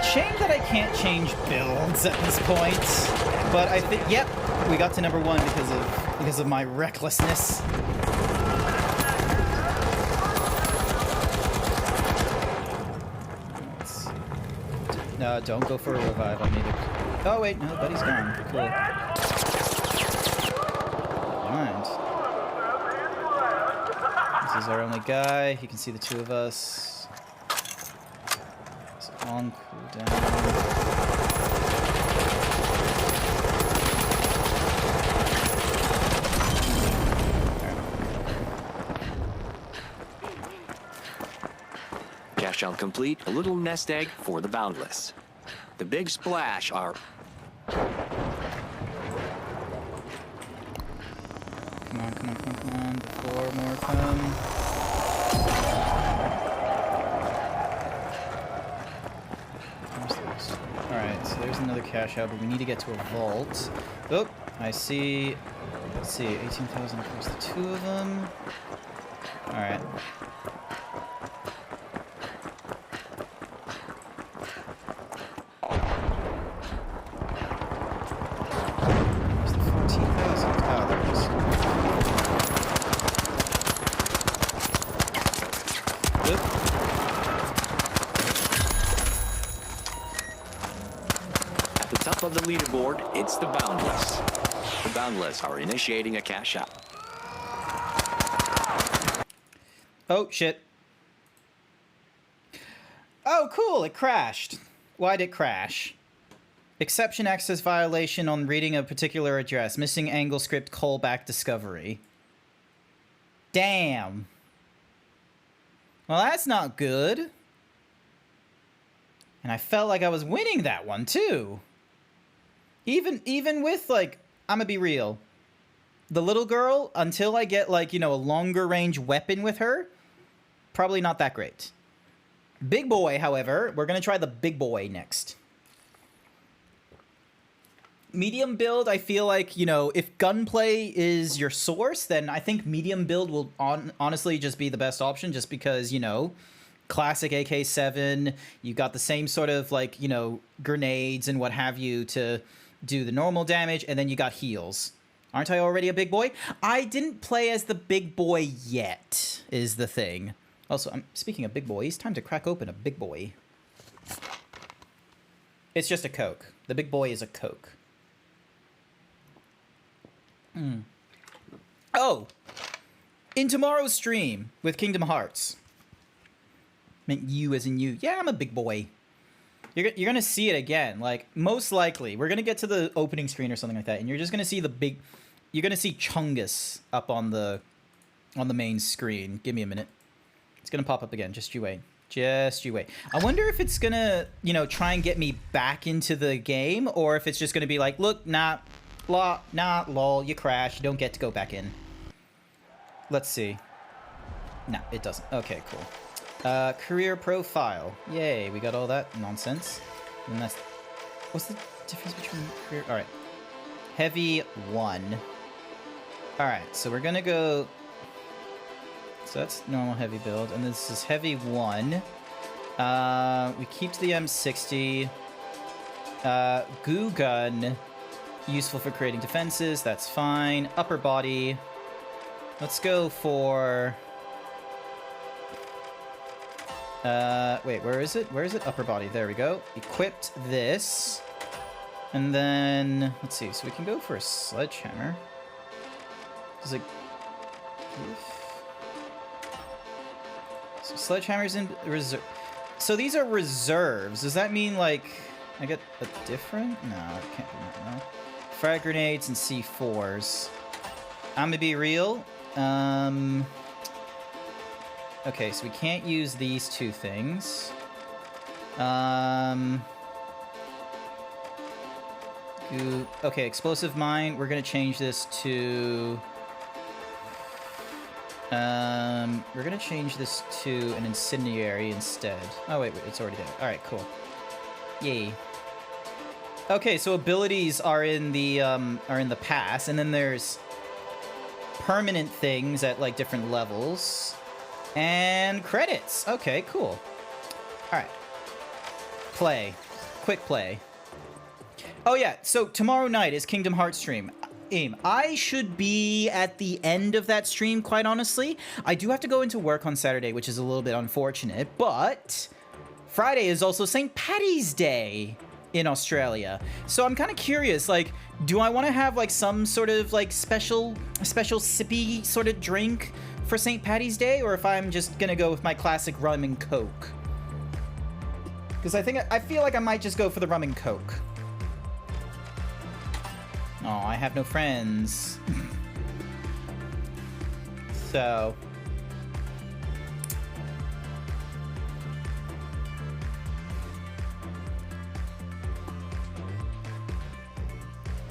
Shame that I can't change builds at this point. But I think, yep, we got to number 1 because of my recklessness. No, don't go for a revive. I need it. Oh wait, no, buddy's gone. Cool. Mind. This is our only guy. You can see the 2 of us. It's on cooldown. Cash out complete. A little nest egg for the Boundless. The big splash are... Come on, come on, come on, come on. Before more come. Alright, so there's another cash out, but we need to get to a vault. Oh, I see. Let's see, 18,000 across the 2 of them. Alright. leaderboard, it's the Boundless. The Boundless are initiating a cash out. Oh, shit. Oh, cool, it crashed. Why'd it crash? Exception access violation on reading a particular address. Missing angle script callback discovery. Damn. Well, that's not good. And I felt like I was winning that one, too. Even with, like, I'm gonna be real. The little girl, until I get, like, you know, a longer range weapon with her, probably not that great. Big boy, however, we're gonna try the big boy next. Medium build, I feel like, you know, if gunplay is your source, then I think medium build will honestly just be the best option, just because, you know, classic AK-7, you got the same sort of, like, you know, grenades and what have you to do the normal damage, and then you got heals. Aren't I already a big boy? I didn't play as the big boy yet, is the thing. Also, speaking of big boys, time to crack open a big boy. It's just a Coke. The big boy is a Coke. Oh! In tomorrow's stream with Kingdom Hearts. I meant you as in you. Yeah, I'm a big boy. You're gonna see it again. Like, most likely. We're gonna get to the opening screen or something like that, and you're just gonna see the big... You're gonna see Chungus up on the main screen. Give me a minute. It's gonna pop up again. Just you wait. Just you wait. I wonder if it's gonna, you know, try and get me back into the game, or if it's just gonna be like, look, lol, you crashed. You don't get to go back in. Let's see. No, it doesn't. Okay, cool. Career profile. Yay, we got all that nonsense. And that's... What's the difference between career... Alright. Heavy 1. Alright, so we're gonna go... So that's normal heavy build, and this is heavy 1. We keep to the M60. Goo gun. Useful for creating defenses, that's fine. Upper body. Let's go for... wait, where is it? Where is it? Upper body, there we go. Equipped this. And then, let's see, so we can go for a sledgehammer. Does it... So sledgehammer's in reserve. So these are reserves. Does that mean, like, I get a different? No, it can't be that, no. Frag grenades and C4s. I'm gonna be real. Okay, so we can't use these two things. Okay, explosive mine. We're gonna change this to... we're gonna change this to an incendiary instead. Oh wait, it's already there. All right, cool. Yay. Okay, so abilities are in the pass, and then there's permanent things at like different levels, and credits. Okay, cool. All right. Play. Quick play. Oh yeah, so tomorrow night is Kingdom Hearts stream. I should be at the end of that stream, quite honestly. I do have to go into work on Saturday, which is a little bit unfortunate, but Friday is also St. Paddy's Day in Australia. So I'm kind of curious, like, do I want to have like some sort of like special sippy sort of drink for St. Paddy's Day, or if I'm just gonna go with my classic rum and coke? Because I feel like I might just go for the rum and coke. Oh, I have no friends. So...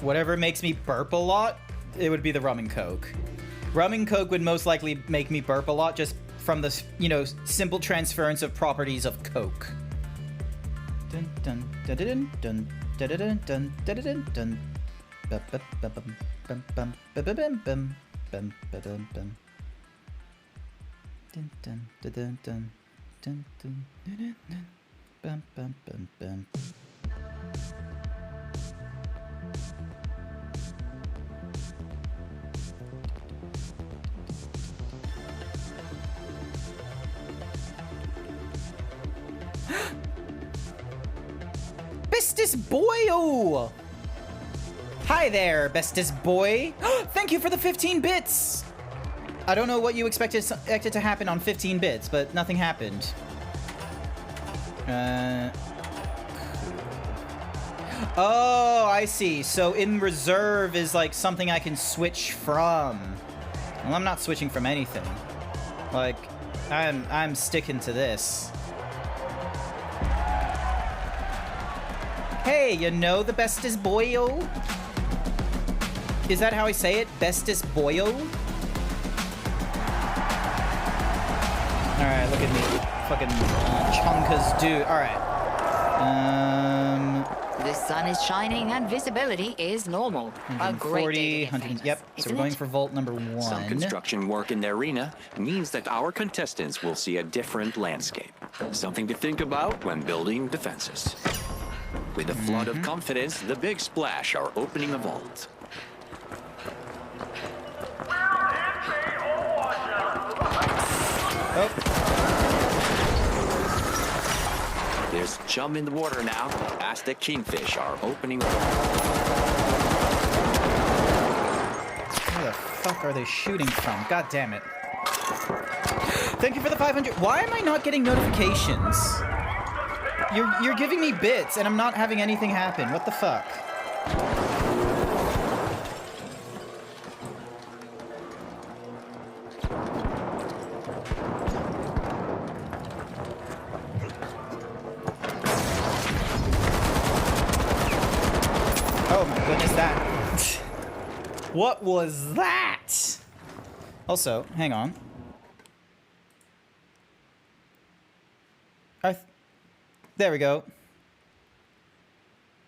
whatever makes me burp a lot, it would be the rum and coke. Rum and coke would most likely make me burp a lot just from the, you know, simple transference of properties of coke. Dun dun dun dun dun dun dun dun dun dun dun. Bum bum bum bum bum bum bum bum bum bum bum. Dun dun dun dun dun dun dun dun dun bum bum bum bum. Bestes boyo! Hi there, bestest boy. Thank you for the 15 bits. I don't know what you expected to happen on 15 bits, but nothing happened. Oh, I see. So in reserve is like something I can switch from. Well, I'm not switching from anything. Like, I'm sticking to this. Hey, you know the bestest boyo? Is that how I say it? Bestest boyo? Alright, look at me. Fucking chunkas dude. Alright. The sun is shining and visibility is normal. A great day to get famous, yep. So we're going for vault number 1. Some construction work in the arena means that our contestants will see a different landscape. Something to think about when building defenses. With a flood of confidence, the big splash are opening a vault. Oh. There's chum in the water now. Aztec kingfish are opening a vault. Where the fuck are they shooting from? God damn it. Thank you for the 500. Why am I not getting notifications? You're giving me bits and I'm not having anything happen. What the fuck? Oh my goodness, that. What was that? Also, hang on. There we go.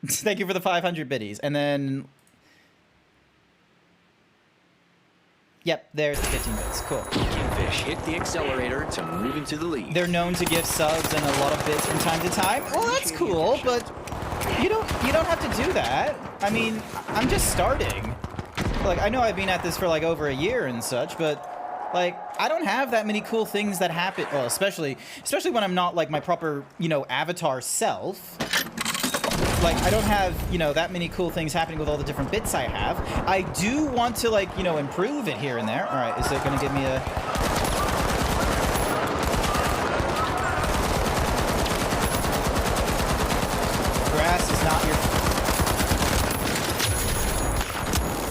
Thank you for the 500 biddies. And then... Yep, there's the 15 bits. Cool. Kingfish hit the accelerator to move into the lead. They're known to give subs and a lot of bits from time to time. Well, that's cool, but you don't have to do that. I mean, I'm just starting. Like, I know I've been at this for like over a year and such, but like, I don't have that many cool things that happen. Well, especially when I'm not like my proper, you know, avatar self. Like, I don't have, you know, that many cool things happening with all the different bits I have. I do want to, like, you know, improve it here and there. All right, is it going to give me a... Grass is not your...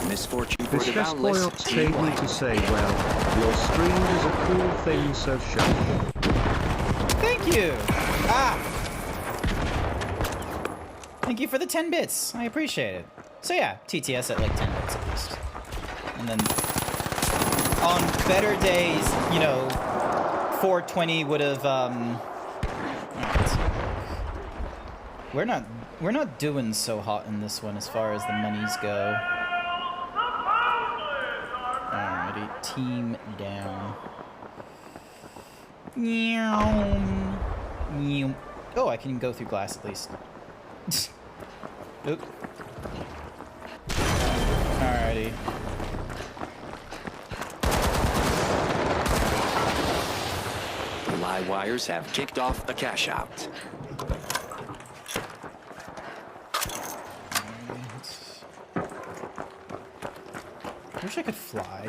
Misfortune for This the just boundless. boiled paid me to say, well, your stream is a cool thing, so shush. Thank you! Ah! Thank you for the 10 bits. I appreciate it. So yeah, TTS at like 10 bits at least. And then on better days, you know, 420 would have we're not doing so hot in this one as far as the monies go. Alrighty, team down. Oh, I can go through glass at least. Oop. Alrighty. The live wires have kicked off a cash out. I wish I could fly.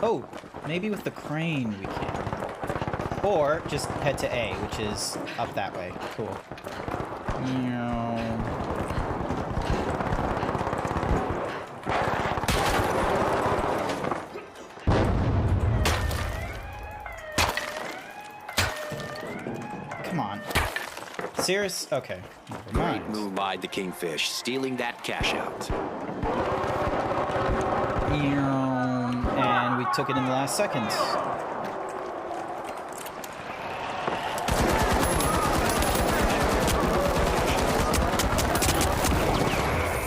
Oh, maybe with the crane we can. Or just head to A, which is up that way. Cool. Come on. Serious? Okay. Never mind. Great move by the Kingfish, stealing that cash out. And we took it in the last second.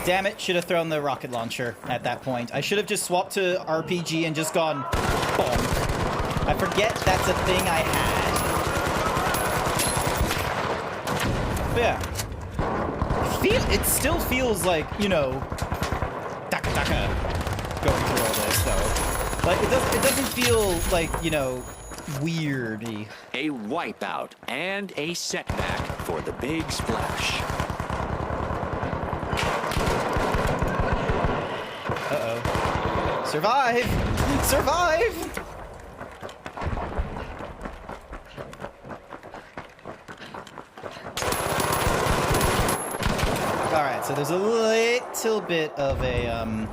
Damn it, should have thrown the rocket launcher at that point. I should have just swapped to RPG and just gone bonk. I forget that's a thing I had. But yeah. It still feels like, you know, daka daka going through all this, though. Like, it doesn't feel like, you know, weirdy. A wipeout and a setback for the big splash. Uh-oh. Survive! Survive! Alright, so there's a little bit of a,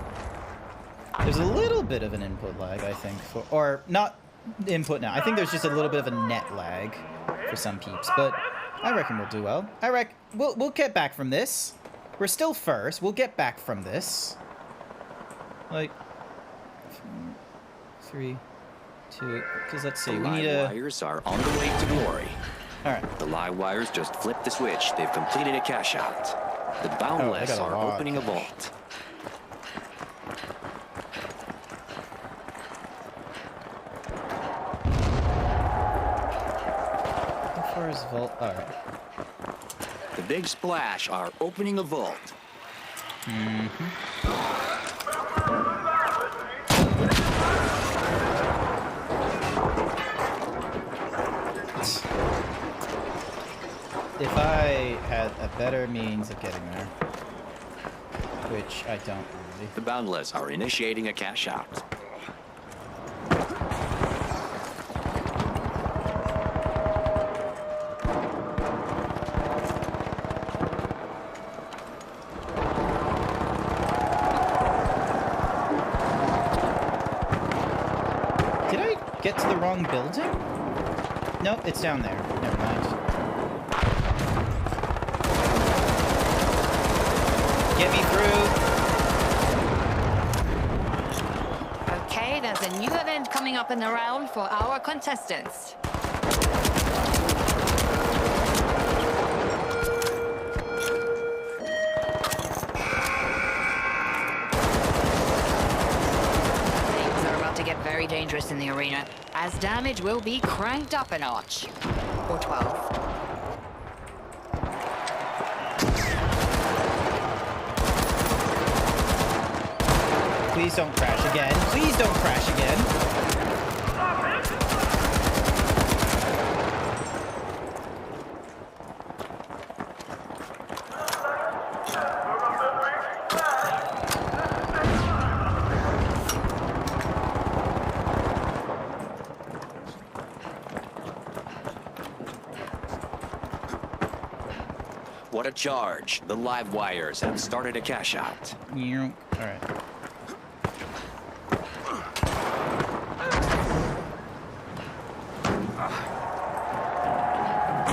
there's a little bit of an input lag, I think, or not input now. I think there's just a little bit of a net lag for some peeps, but I reckon we'll do well. I reckon we'll get back from this. We're still first. We'll get back from this. Like 3, 2. Because let's see, we need a. Live wires are on the way to glory. All right. The live wires just flipped the switch. They've completed a cash out. The boundless got a are lot of opening a cash. vault. How far is vault? All right. The big splash are opening a vault. If I had a better means of getting there, which I don't really. The boundless are initiating a cash out. Did I get to the wrong building? Nope, it's down there. Never mind. Get me through. Okay, there's a new event coming up in the round for our contestants. Things are about to get very dangerous in the arena, as damage will be cranked up a notch. Or 12. Please don't crash again. Please don't crash again. What a charge. The live wires have started a cash out. All right.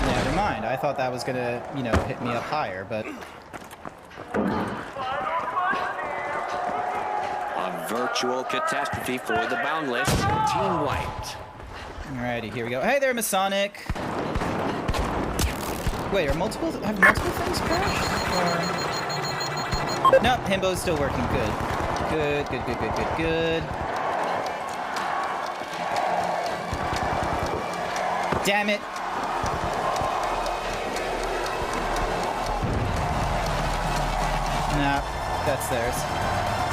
Never mind. I thought that was gonna, you know, hit me up higher, but A virtual catastrophe for the boundless. Team wiped. alrighty, here we go. Hey there, Masonic. Wait, have multiple things crashed? Or... Nope, Himbo's still working. Good. Good. Damn it. Nah, that's theirs.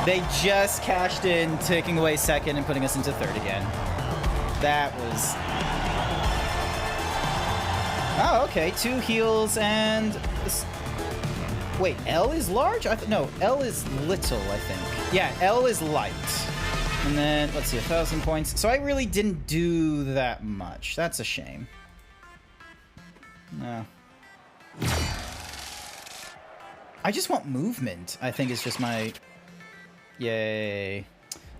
They just cashed in, taking away second and putting us into third again. That was... Oh, okay. 2 heals and... Wait, L is large? No, L is little, I think. Yeah, L is light. And then, let's see, 1,000 points. So I really didn't do that much. That's a shame. No. I just want movement, I think is just my... Yay.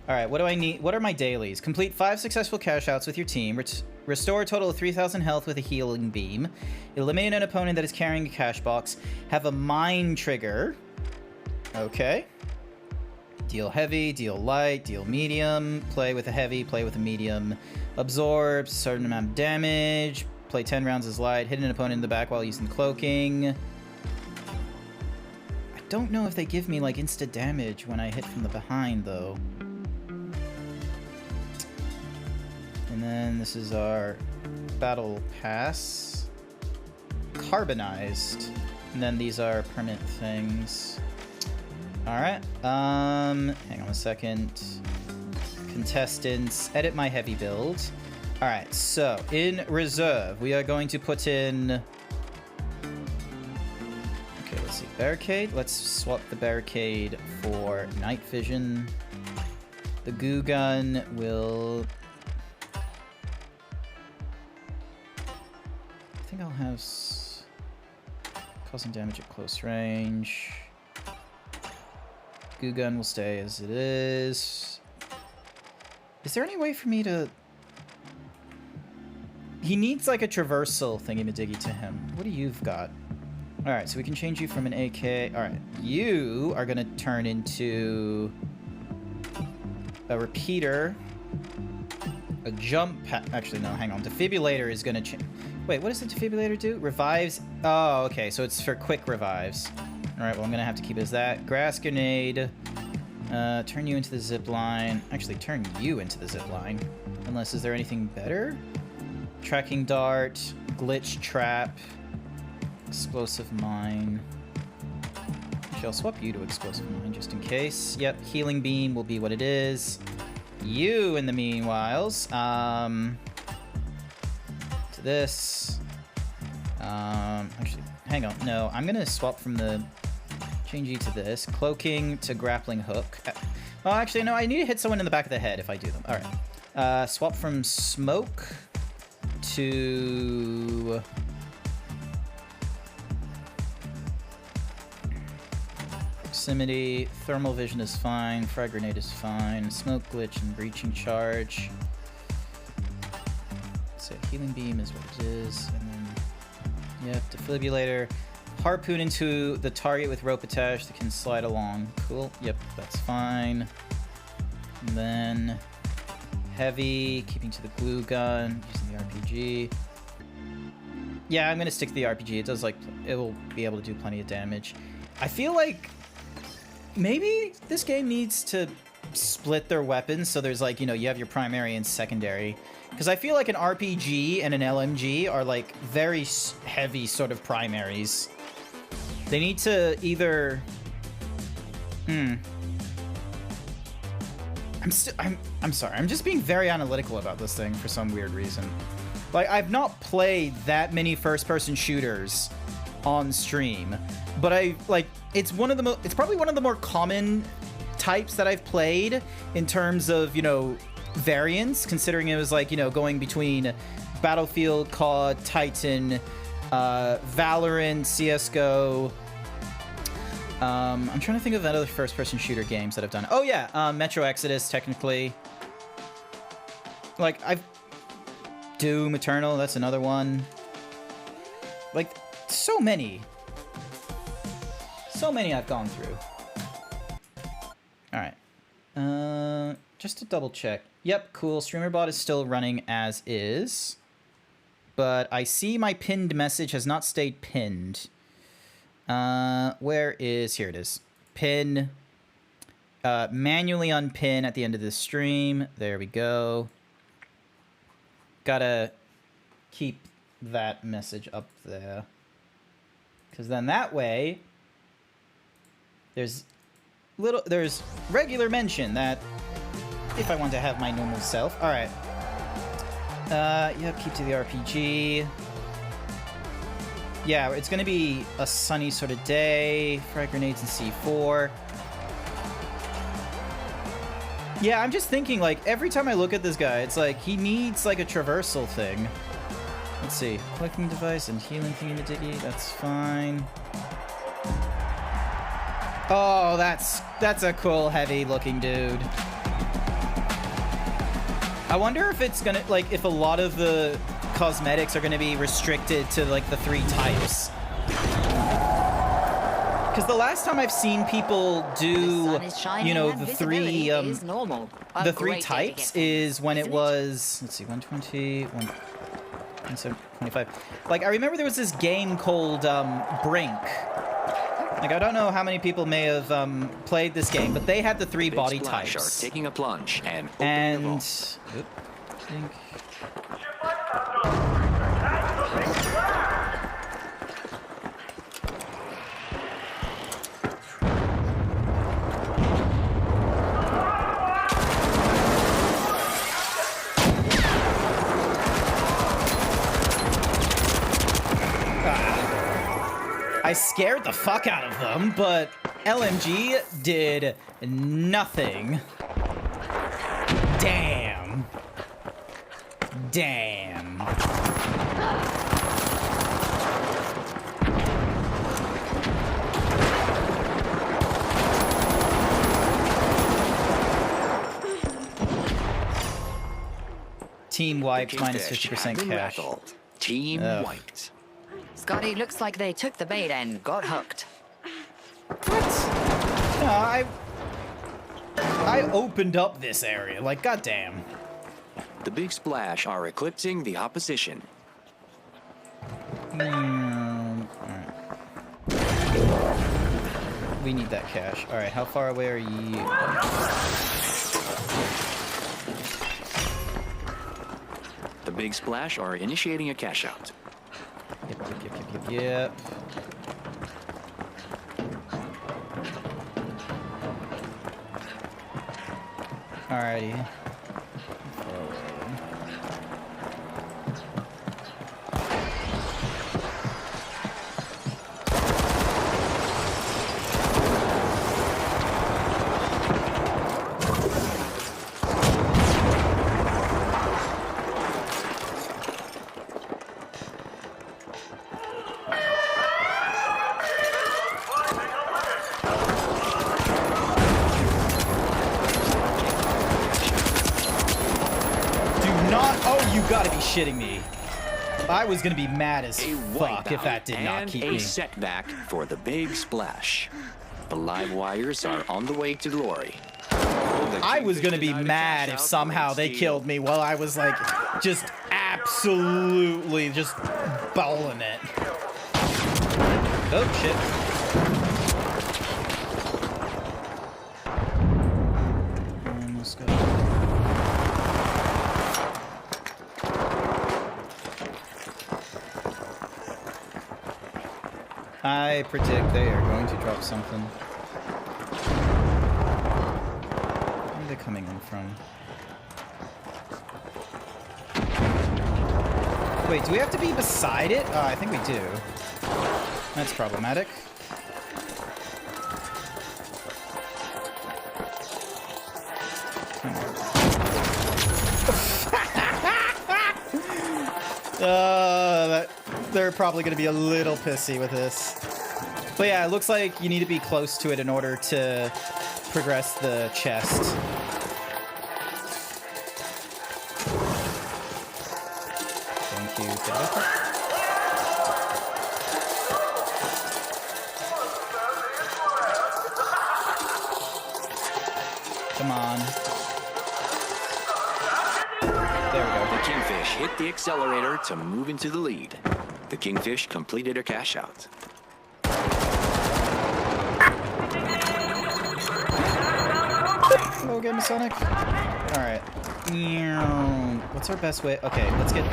Alright, what do I need? What are my dailies? Complete 5 successful cash outs with your team. Restore a total of 3,000 health with a healing beam. Eliminate an opponent that is carrying a cash box. Have a mine trigger. Okay. Deal heavy, deal light, deal medium. Play with a heavy, play with a medium. Absorb a certain amount of damage. Play 10 rounds as light. Hit an opponent in the back while using cloaking. I don't know if they give me like insta damage when I hit from the behind though. And then this is our battle pass. Carbonized. And then these are permanent things. Alright. Hang on a second. Contestants, edit my heavy build. All right, so in reserve, we are going to put in... Okay, let's see, barricade. Let's swap the barricade for night vision. The goo gun will... I think I'll have... Causing damage at close range. Goo gun will stay as it is. Is there any way for me to... He needs like a traversal thingy-majiggy to him. What do you've got? Alright, so we can change you from an AK. Alright, you are gonna turn into a repeater. A jump... Actually, no, hang on. Defibrillator is gonna change... Wait, what does the defibrillator do? Revives... Oh, okay, so it's for quick revives. Alright, well, I'm gonna have to keep it as that. Grass grenade. Turn you into the zip line. Actually, turn you into the zip line. Unless, is there anything better? Tracking dart. Glitch trap. Explosive mine. Actually, I'll swap you to explosive mine just in case. Yep, healing beam will be what it is. You, in the meanwhiles, to this. Actually, hang on. No, I'm gonna swap from the... Change you to this. Cloaking to grappling hook. Well, actually, no, I need to hit someone in the back of the head if I do them. Alright. Swap from smoke to... Proximity. Thermal vision is fine. Frag grenade is fine. Smoke glitch and breaching charge. So healing beam is what it is. And then, yeah, defibrillator. Harpoon into the target with rope attached that can slide along. Cool. Yep, that's fine. And then heavy, keeping to the glue gun, using the RPG. Yeah, I'm gonna stick to the RPG. It does like, it will be able to do plenty of damage. I feel like maybe this game needs to split their weapons so there's like, you know, you have your primary and secondary. Because I feel like an RPG and an LMG are like very heavy sort of primaries. They need to either... I'm sorry, I'm just being very analytical about this thing for some weird reason. Like, I've not played that many first-person shooters on stream, but it's probably one of the more common types that I've played in terms of, you know, variants, considering it was like, you know, going between Battlefield, COD, Titan, Valorant, CSGO. I'm trying to think of other first-person shooter games that I've done. Oh yeah, Metro Exodus, technically. Like, Doom Eternal, that's another one. Like, so many. So many I've gone through. Alright. Just to double check. Yep, cool. StreamerBot is still running as is. But I see my pinned message has not stayed pinned. Where is... Here it is. Pin. Manually unpin at the end of this stream. There we go. Gotta keep that message up there. Because then that way... There's regular mention that if I want to have my normal self. Alright. Yep, keep to the RPG. Yeah, it's gonna be a sunny sort of day. Frag grenades and C4. Yeah, I'm just thinking, like, every time I look at this guy, it's like, he needs, like, a traversal thing. Let's see. Clicking device and healing thingy-majiggy. That's fine. Oh, that's a cool, heavy-looking dude. I wonder if it's gonna, like, if a lot of the cosmetics are gonna be restricted to, like, the 3 types. Because the last time I've seen people do, you know, the 3 types is when it was, let's see, 120, 125. Like, I remember there was this game called Brink. Like, I don't know how many people may have played this game, but they had the 3 body types. Are taking a plunge and oops, I think. I scared the fuck out of them, but LMG did nothing. Damn. Damn. Team wiped, minus 50% cash. Team wiped. Scotty, looks like they took the bait and got hooked. What? No, I opened up this area, like, goddamn. The Big Splash are eclipsing the opposition. Alright. We need that cash. Alright, how far away are you? The Big Splash are initiating a cash out. Yep. Alrighty. You gotta be shitting me. I was gonna be mad as fuck if that did not keep me. A setback for the Big Splash. The live wires are on the way to glory. I was gonna be mad if somehow they killed me while I was like just absolutely just bowling it. Oh shit. Almost got it. I predict they are going to drop something. Where are they coming in from? Wait, do we have to be beside it? I think we do. That's problematic. They're probably going to be a little pissy with this. But yeah, it looks like you need to be close to it in order to progress the chest. Thank you, Tabitha. Come on. There we go. The Kingfish hit the accelerator to move into the lead. The Kingfish completed a cash out. Hello, Game of Sonic. Alright. What's our best way? Okay, let's get...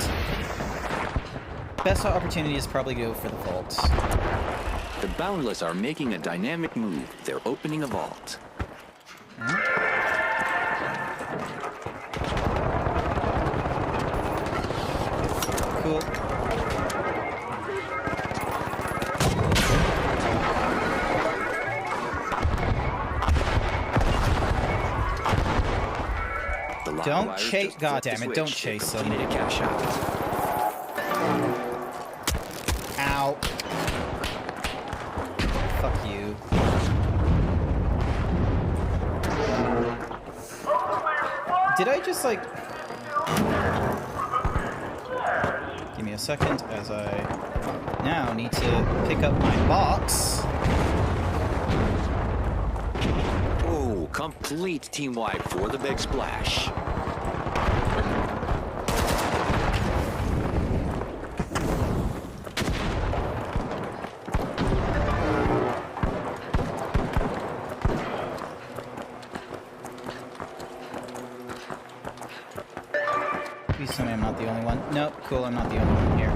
Best opportunity is probably go for the vault. The Boundless are making a dynamic move. They're opening a vault. Cool. Don't chase. God damn it! Don't chase them. Need a cash out. Ow. Fuck you. Did I just like? Give me a second as I now need to pick up my box. Oh, complete team wipe for the Big Splash. Please tell me I'm not the only one. Nope, cool, I'm not the only one here.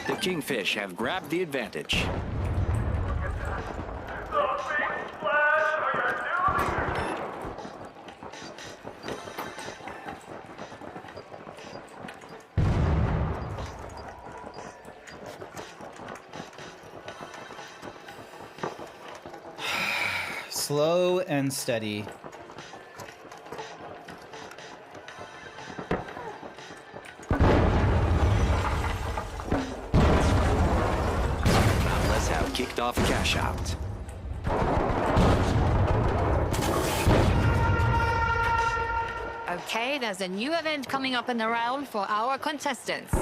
The Kingfish have grabbed the advantage. Slow and steady. Now let's have kicked off cash out. Okay, there's a new event coming up in the round for our contestants.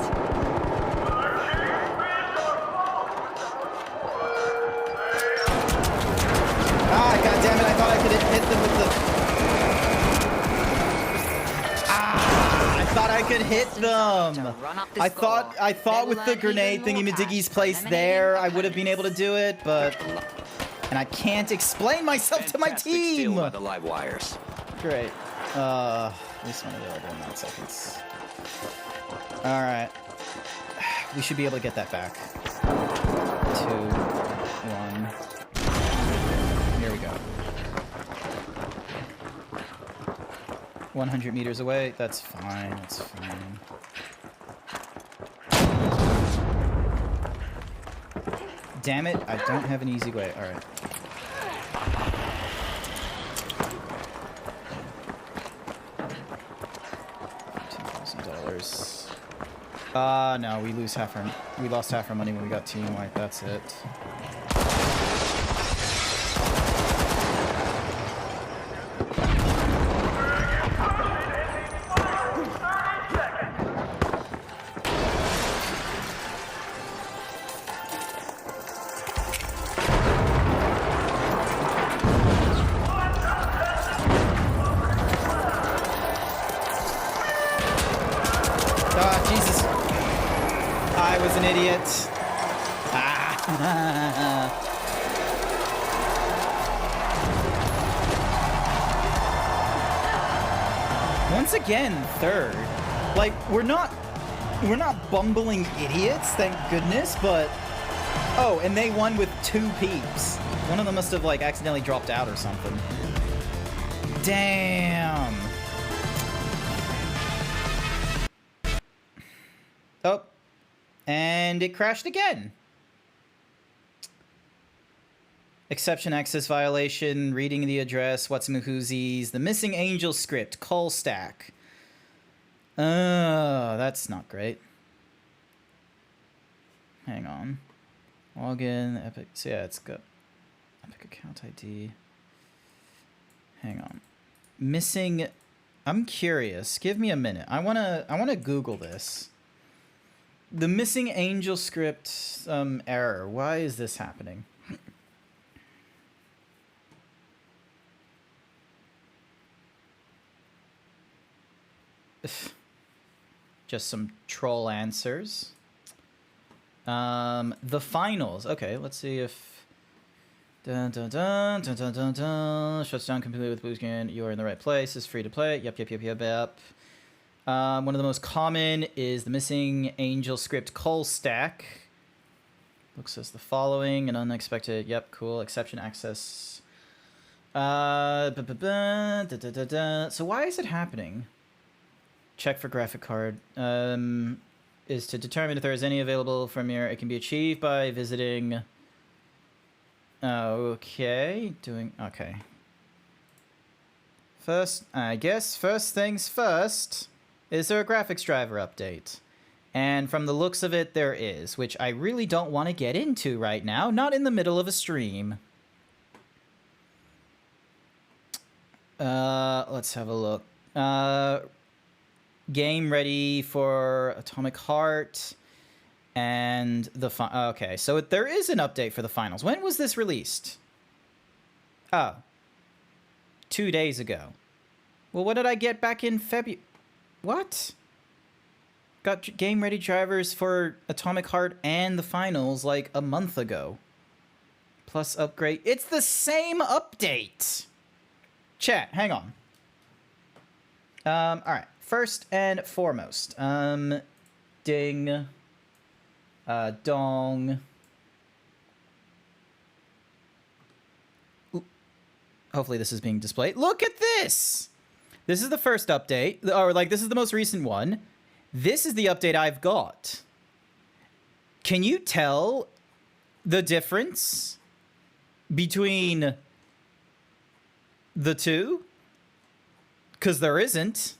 Ah, goddammit, I thought I could hit them with the... Ah, I thought I could hit them. I thought with the grenade thingy-majiggies placed there, I would have been able to do it, but... And I can't explain myself to my Fantastic team! steal by the live wires. Great. At least one available in 9 seconds. Alright. We should be able to get that back. 2, 1... Here we go. 100 meters away. That's fine. That's fine. Damn it. I don't have an easy way. Alright. $10,000. No, we lost half our money when we got team wipe. That's it. Jesus. I was an idiot. Ah. Once again, third. Like, we're not bumbling idiots, thank goodness, but... Oh, and they won with 2 peeps. One of them must have, like, accidentally dropped out or something. Damn. Oh. And it crashed again. Exception access violation, reading the address, what's Muhuzi's, the missing angel script, call stack. That's not great. Hang on. Login, Epic, so yeah, it's got Epic account ID. Hang on. Missing, I'm curious, give me a minute. I wanna Google this. The missing angel script, error, why is this happening? Just some troll answers. The finals. Okay, let's see if... Dun, dun, dun, dun, dun, dun, dun. Shuts down completely with boost scan. You are in the right place. It's free to play. Yep. One of the most common is the missing angel script call stack. Looks as the following. An unexpected... Yep, cool. Exception access. So why is it happening? Check for graphic card. Is to determine if there is any available from your... It can be achieved by visiting... Okay. Okay. First, I guess, first things first. Is there a graphics driver update? And from the looks of it, there is. Which I really don't want to get into right now. Not in the middle of a stream. Let's have a look. Game ready for Atomic Heart and the okay, so there is an update for the finals. When was this released? Oh, 2 days ago. Well, what did I get back in February? What? Got game ready drivers for Atomic Heart and the finals like a month ago. Plus upgrade. It's the same update. Chat, hang on. All right. First and foremost, ding, dong. Ooh. Hopefully this is being displayed. Look at this! This is the first update, or like this is the most recent one. This is the update I've got. Can you tell the difference between the two? Because there isn't.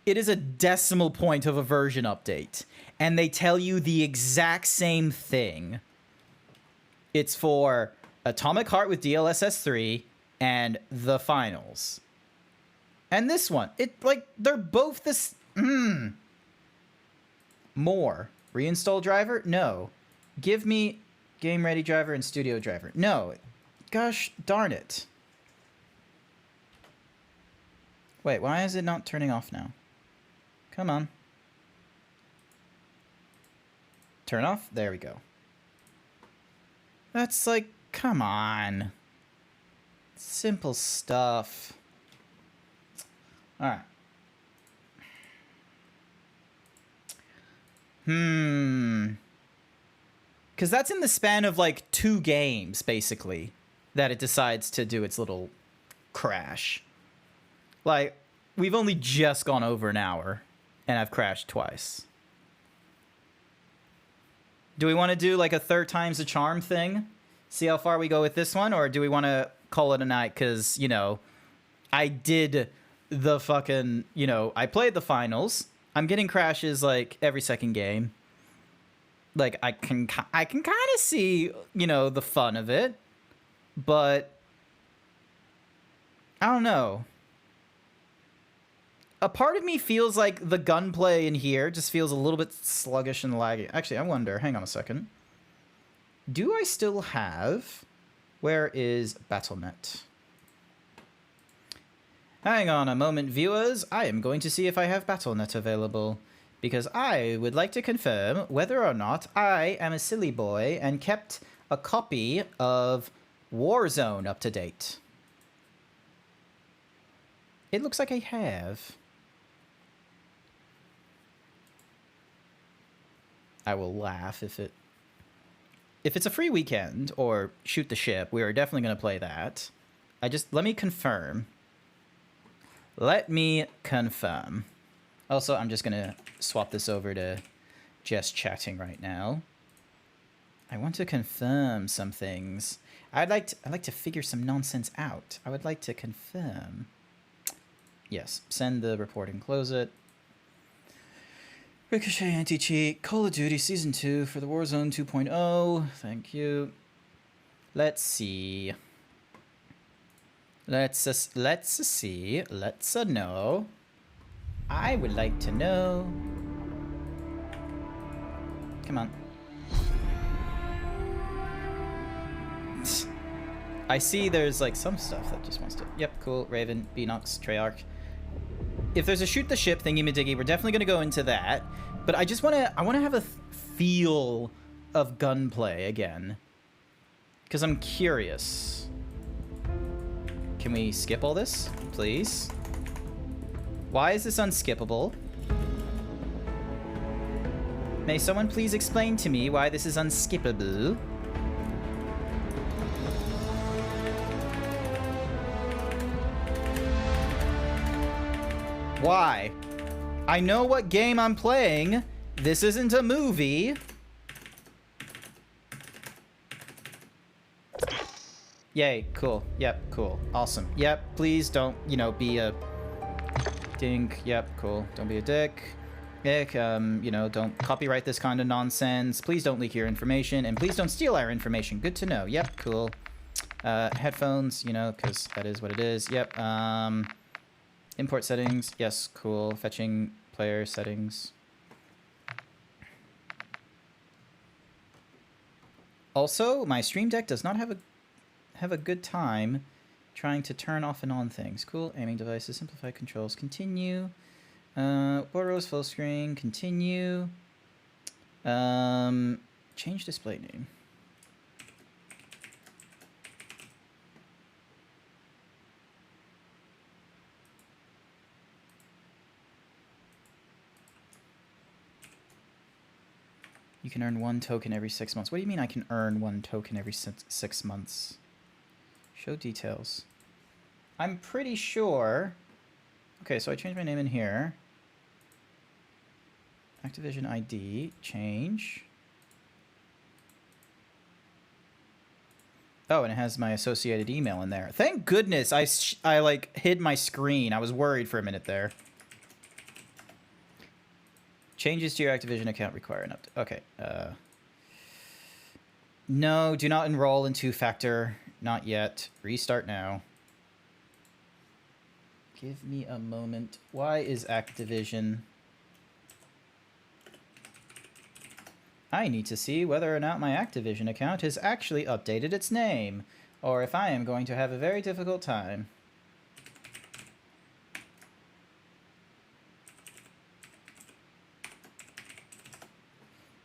It is a decimal point of a version update. And they tell you the exact same thing. It's for Atomic Heart with DLSS 3 and the finals. And this one, they're both this. More. Reinstall driver? No. Give me game ready driver and studio driver. No. Gosh darn it. Wait, why is it not turning off now? Come on. Turn off? There we go. That's like, come on. Simple stuff. Alright. Because that's in the span of like 2 games, basically, that it decides to do its little crash. Like, we've only just gone over an hour, and I've crashed twice. Do we want to do like a 3rd time's the charm thing? See how far we go with this one? Or do we want to call it a night? Because, you know, I did the fucking, you know, I played the finals. I'm getting crashes like every 2nd game. Like, I can kind of see, you know, the fun of it. But I don't know. A part of me feels like the gunplay in here just feels a little bit sluggish and laggy. Actually, I wonder. Hang on a second. Do I still have... Where is BattleNet? Hang on a moment, viewers. I am going to see if I have BattleNet available. Because I would like to confirm whether or not I am a silly boy and kept a copy of Warzone up to date. It looks like I have. I will laugh if it's a free weekend or shoot the ship. We are definitely going to play that. Let me confirm. Let me confirm. Also, I'm just going to swap this over to just chatting right now. I want to confirm some things. I'd like to figure some nonsense out. I would like to confirm. Yes, send the report and close it. Ricochet anti-cheat, Call of Duty Season 2 for the Warzone 2.0. Thank you. Let's see. Let's see. Let's know. I would like to know. Come on. I see there's like some stuff that just wants to... Yep, cool. Raven, Beanox, Treyarch. If there's a shoot the ship thingy-majiggy, we're definitely going to go into that. But I just want to... I want to have a feel of gunplay again. Because I'm curious. Can we skip all this, please? Why is this unskippable? May someone please explain to me why this is unskippable? Why? I know what game I'm playing. This isn't a movie. Yay, cool. Yep, cool. Awesome. Yep, please don't, you know, be a dink. Yep, cool. Don't be a dick. Dick, you know, don't copyright this kind of nonsense. Please don't leak your information, and please don't steal our information. Good to know. Yep, cool. Headphones, you know, because that is what it is. Yep, import settings. Yes, cool. Fetching player settings. Also, my Stream Deck does not have a good time trying to turn off and on things. Cool. Aiming devices, simplify controls, continue. Borderless full screen, continue. Change display name. You can earn 1 token every 6 months. What do you mean I can earn 1 token every 6 months? Show details. I'm pretty sure... Okay, so I changed my name in here. Activision ID, change. Oh, and it has my associated email in there. Thank goodness I like hid my screen. I was worried for a minute there. Changes to your Activision account require an update. Okay. No, do not enroll in two-factor. Not yet. Restart now. Give me a moment. Why is Activision... I need to see whether or not my Activision account has actually updated its name, or if I am going to have a very difficult time.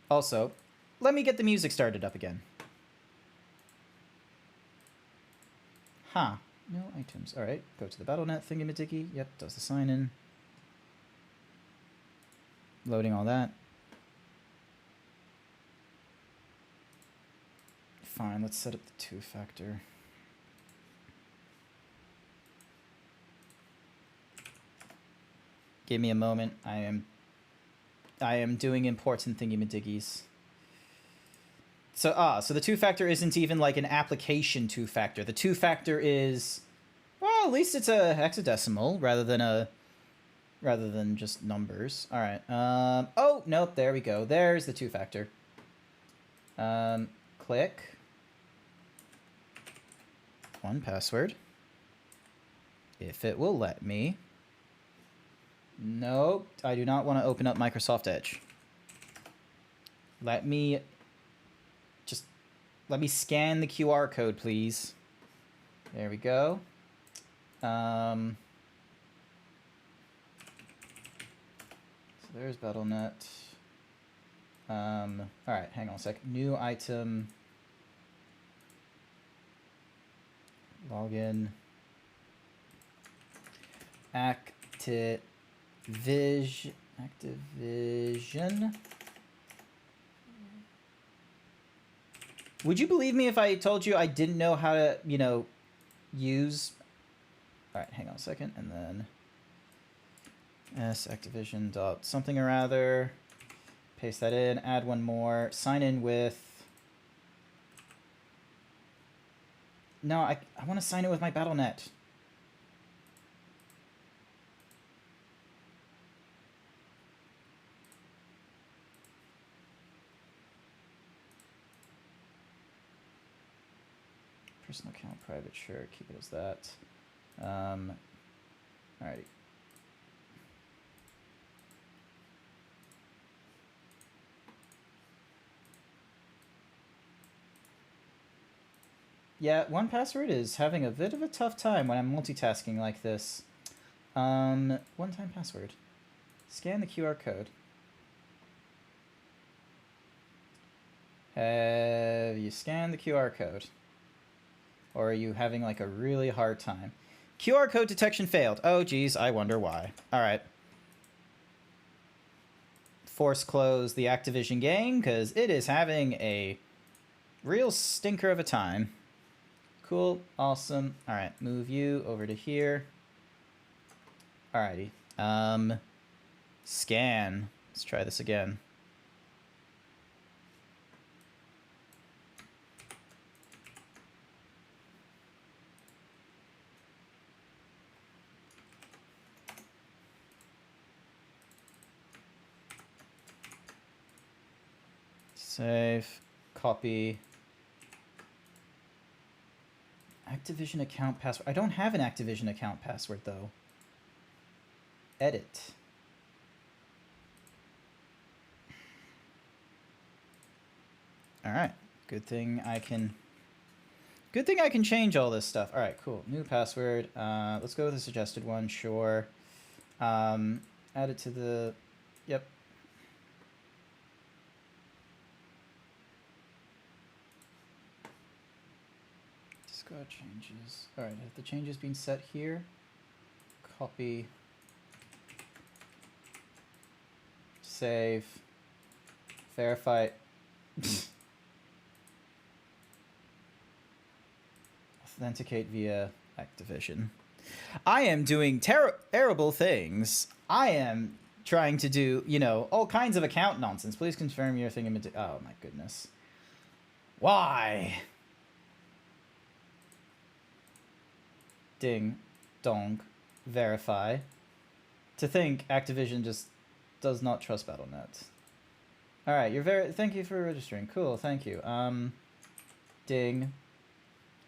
Also, let me get the music started up again. Huh. No items. Alright, go to the BattleNet thingamadiggy. Yep, does the sign in. Loading all that. Fine, let's set up the two-factor. Give me a moment. I am doing important thingy-madiggies. So the two-factor isn't even like an application two-factor. The two-factor is, well, at least it's a hexadecimal rather than just numbers. All right. Oh nope. There we go. There's the two-factor. Click. One password. If it will let me. Nope. I do not want to open up Microsoft Edge. Let me scan the QR code, please. There we go. So there's BattleNet. All right, hang on a sec. New item. Login. Activision. Would you believe me if I told you I didn't know how to, use... Alright, hang on a second, and then... Activision dot something or other. Paste that in, add one more. Sign in with... No, I want to sign in with my BattleNet. Personal account, private, sure, keep it as that. Alrighty. Yeah, 1Password is having a bit of a tough time when I'm multitasking like this. One-time password. Scan the QR code. Have you scanned the QR code? Or are you having like a really hard time? QR code detection failed. Oh, geez, I wonder why. All right. Force close the Activision game because it is having a real stinker of a time. Cool, awesome. All right, move you over to here. Alrighty. Scan. Let's try this again. Save, copy. Activision account password. I don't have an Activision account password though. Edit. All right. Good thing I can change all this stuff. All right, cool. New password. Let's go with the suggested one. Sure. Add it to the. Yep. Discard changes. All right. Have the changes been set here? Copy. Save. Verify. Authenticate via Activision. I am doing terrible things. I am trying to do, you know, all kinds of account nonsense. Please confirm your thing. Oh my goodness. Why? Ding. Dong. Verify. To think Activision just does not trust Battle.net. Alright, thank you for registering. Cool, thank you. Ding.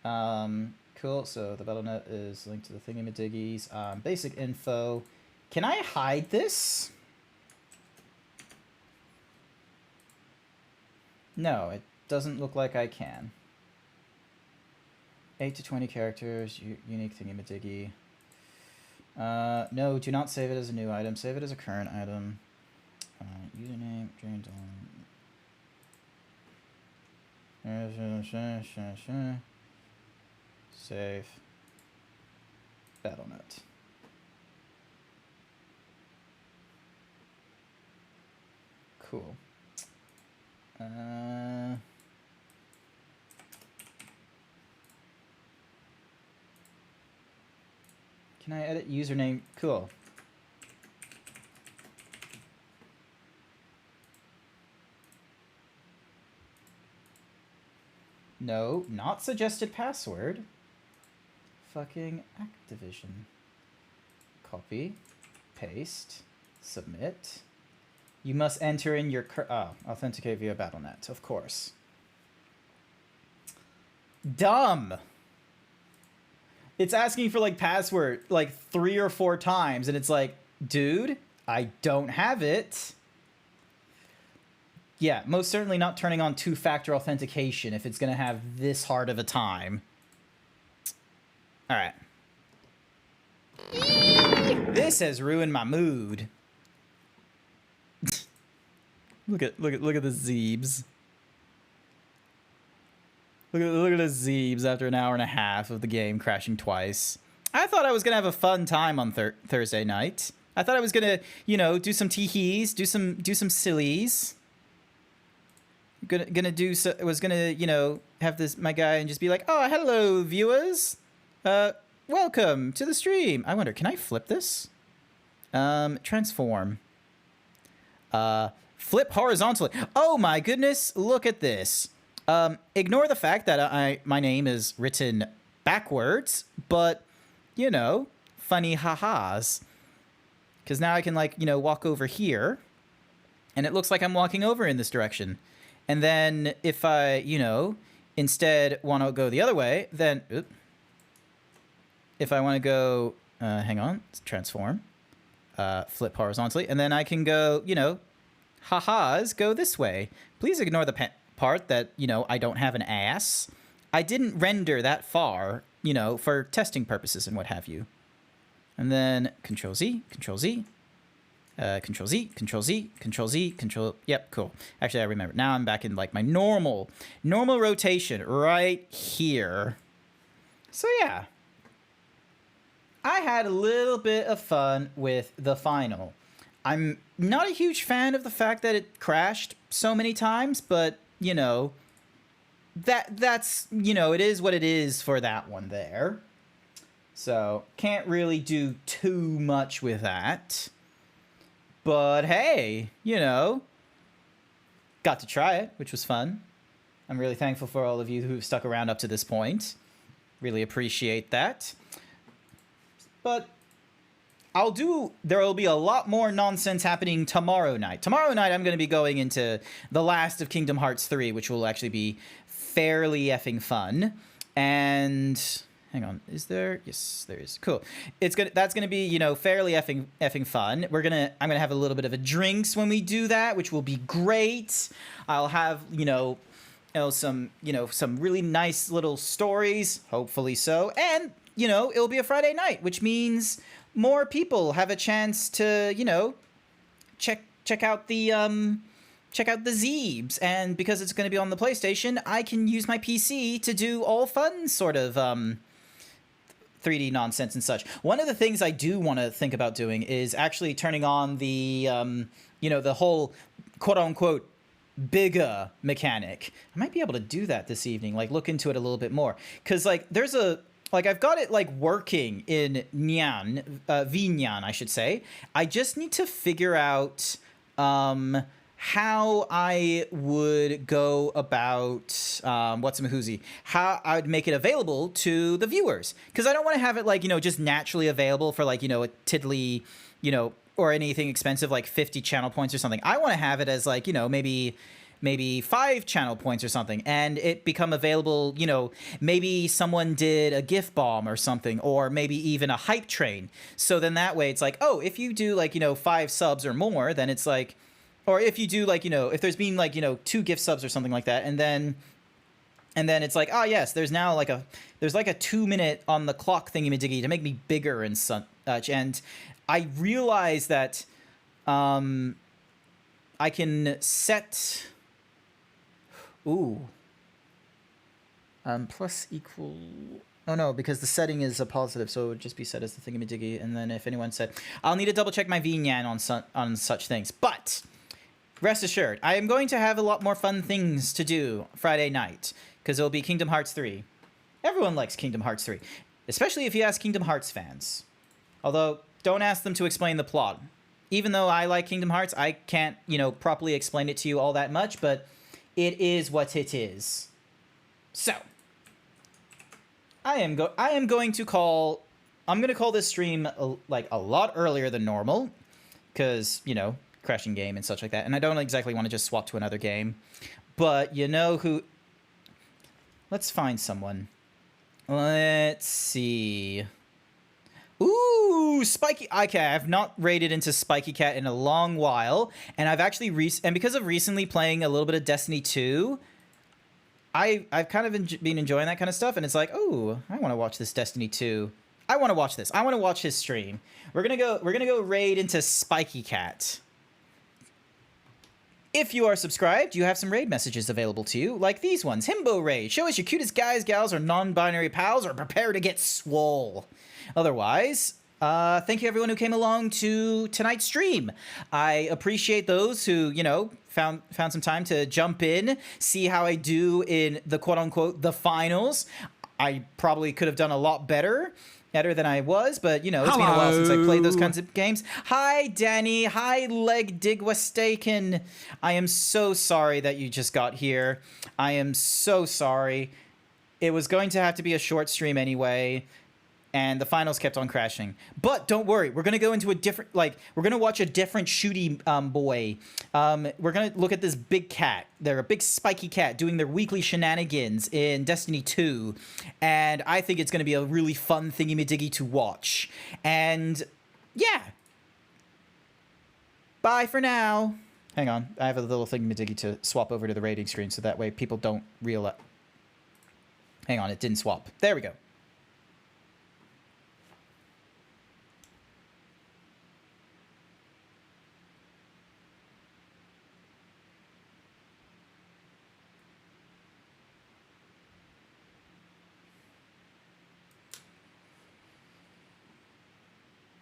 Cool, so the Battle.net is linked to the thingamadiggies. Basic info. Can I hide this? No, it doesn't look like I can. 8 to 20 characters, unique thingamadiggy. No, do not save it as a new item. Save it as a current item. Username, save. Battle.net. Cool. Can I edit username? Cool. No, not suggested password. Fucking Activision. Copy. Paste. Submit. You must enter in your authenticate via Battle.net, of course. Dumb. It's asking for like password like 3 or 4 times, and it's like, dude, I don't have it. Yeah, most certainly not turning on 2-factor authentication if it's gonna have this hard of a time. All right. This has ruined my mood. Look at the Zeebs. Look at the Zeebs after an hour and a half of the game crashing twice. I thought I was gonna have a fun time on Thursday night. I thought I was gonna, you know, do some tee-hees, do some sillies. Was gonna, you know, have this my guy and just be like, oh, hello viewers, welcome to the stream. I wonder, can I flip this? Transform. Flip horizontally. Oh my goodness, look at this. Ignore the fact that my name is written backwards, but, you know, funny ha-has. Because now I can, like, you know, walk over here, and it looks like I'm walking over in this direction. And then if I, you know, instead want to go the other way, then, if I want to go, hang on, transform, flip horizontally, and then I can go, you know, ha-has go this way. Please ignore the part that, you know, I don't have an ass. I didn't render that far, you know, for testing purposes and what have you. And then Control-Z, Control-Z, Control-Z, Control-Z, Control-Z, Control... Yep, cool. Actually, I remember. Now I'm back in, like, my normal rotation right here. So, yeah. I had a little bit of fun with the final. I'm not a huge fan of the fact that it crashed so many times, but, you know, that's, you know, it is what it is for that one there. So, can't really do too much with that. But, hey, you know, got to try it, which was fun. I'm really thankful for all of you who've stuck around up to this point. Really appreciate that. But there will be a lot more nonsense happening tomorrow night. Tomorrow night, I'm going to be going into the last of Kingdom Hearts 3, which will actually be fairly effing fun. And hang on, is there? Yes, there is. Cool. That's gonna be, you know, fairly effing fun. I'm gonna have a little bit of a drinks when we do that, which will be great. I'll have, some really nice little stories, hopefully so, and you know, it'll be a Friday night, which means more people have a chance to, you know, check out the Zeebs, and because it's going to be on the PlayStation, I can use my PC to do all fun sort of 3D nonsense and such. One of the things I do want to think about doing is actually turning on the the whole quote unquote bigger mechanic. I might be able to do that this evening, like look into it a little bit more, because like there's I've got it like working in Nyan, VNyan, I should say. I just need to figure out how I would go about What's a Mahoozy, how I would make it available to the viewers, because I don't want to have it like, you know, just naturally available for like, you know, a tiddly, you know, or anything expensive like 50 channel points or something. I want to have it as like, you know, maybe 5 channel points or something, and it become available, you know, maybe someone did a gift bomb or something, or maybe even a hype train. So then that way it's like, oh, if you do like, you know, 5 subs or more, then it's like, or if you do like, you know, if there's been like, you know, 2 gift subs or something like that, and then it's like, oh yes, there's now like there's like a 2-minute on the clock thingy-majiggy to make me bigger and such. And I realize that I can set, plus equal, oh no, because the setting is a positive, so it would just be set as the thingy-majiggy. And then if anyone said, I'll need to double check my VNyan on such things, but rest assured, I am going to have a lot more fun things to do Friday night, because it'll be Kingdom Hearts 3. Everyone likes Kingdom Hearts 3, especially if you ask Kingdom Hearts fans. Although, don't ask them to explain the plot. Even though I like Kingdom Hearts, I can't, you know, properly explain it to you all that much, but it is what it is. So, I'm going to call this stream like a lot earlier than normal, because, you know, crashing game and such like that, and I don't exactly want to just swap to another game. But you know who? Let's find someone. Let's see. Ooh, Spiky. Okay, I've not raided into Spiky Cat in a long while, and I've actually and because of recently playing a little bit of Destiny 2, I've kind of been enjoying that kind of stuff, and it's like, oh, I want to watch this Destiny 2. I want to watch this. I want to watch his stream. We're gonna go raid into Spiky Cat. If you are subscribed, you have some raid messages available to you, like these ones. Himbo raid. Show us your cutest guys, gals, or non-binary pals, or prepare to get swole. Otherwise, thank you everyone who came along to tonight's stream. I appreciate those who, you know, found some time to jump in, see how I do in the quote-unquote the finals. I probably could have done a lot better than I was, but, you know, it's been a while since I played those kinds of games. Hi, Danny. Hi, Leg Digwastaken. I am so sorry that you just got here. I am so sorry. It was going to have to be a short stream anyway, and the finals kept on crashing. But don't worry, we're going to go into a different, like, we're going to watch a different shooty boy. We're going to look at this big cat. They're a big spiky cat doing their weekly shenanigans in Destiny 2. And I think it's going to be a really fun thingy-majiggy to watch. And, yeah. Bye for now. Hang on, I have a little thingy-majiggy to swap over to the rating screen so that way people don't realize. Hang on, it didn't swap. There we go.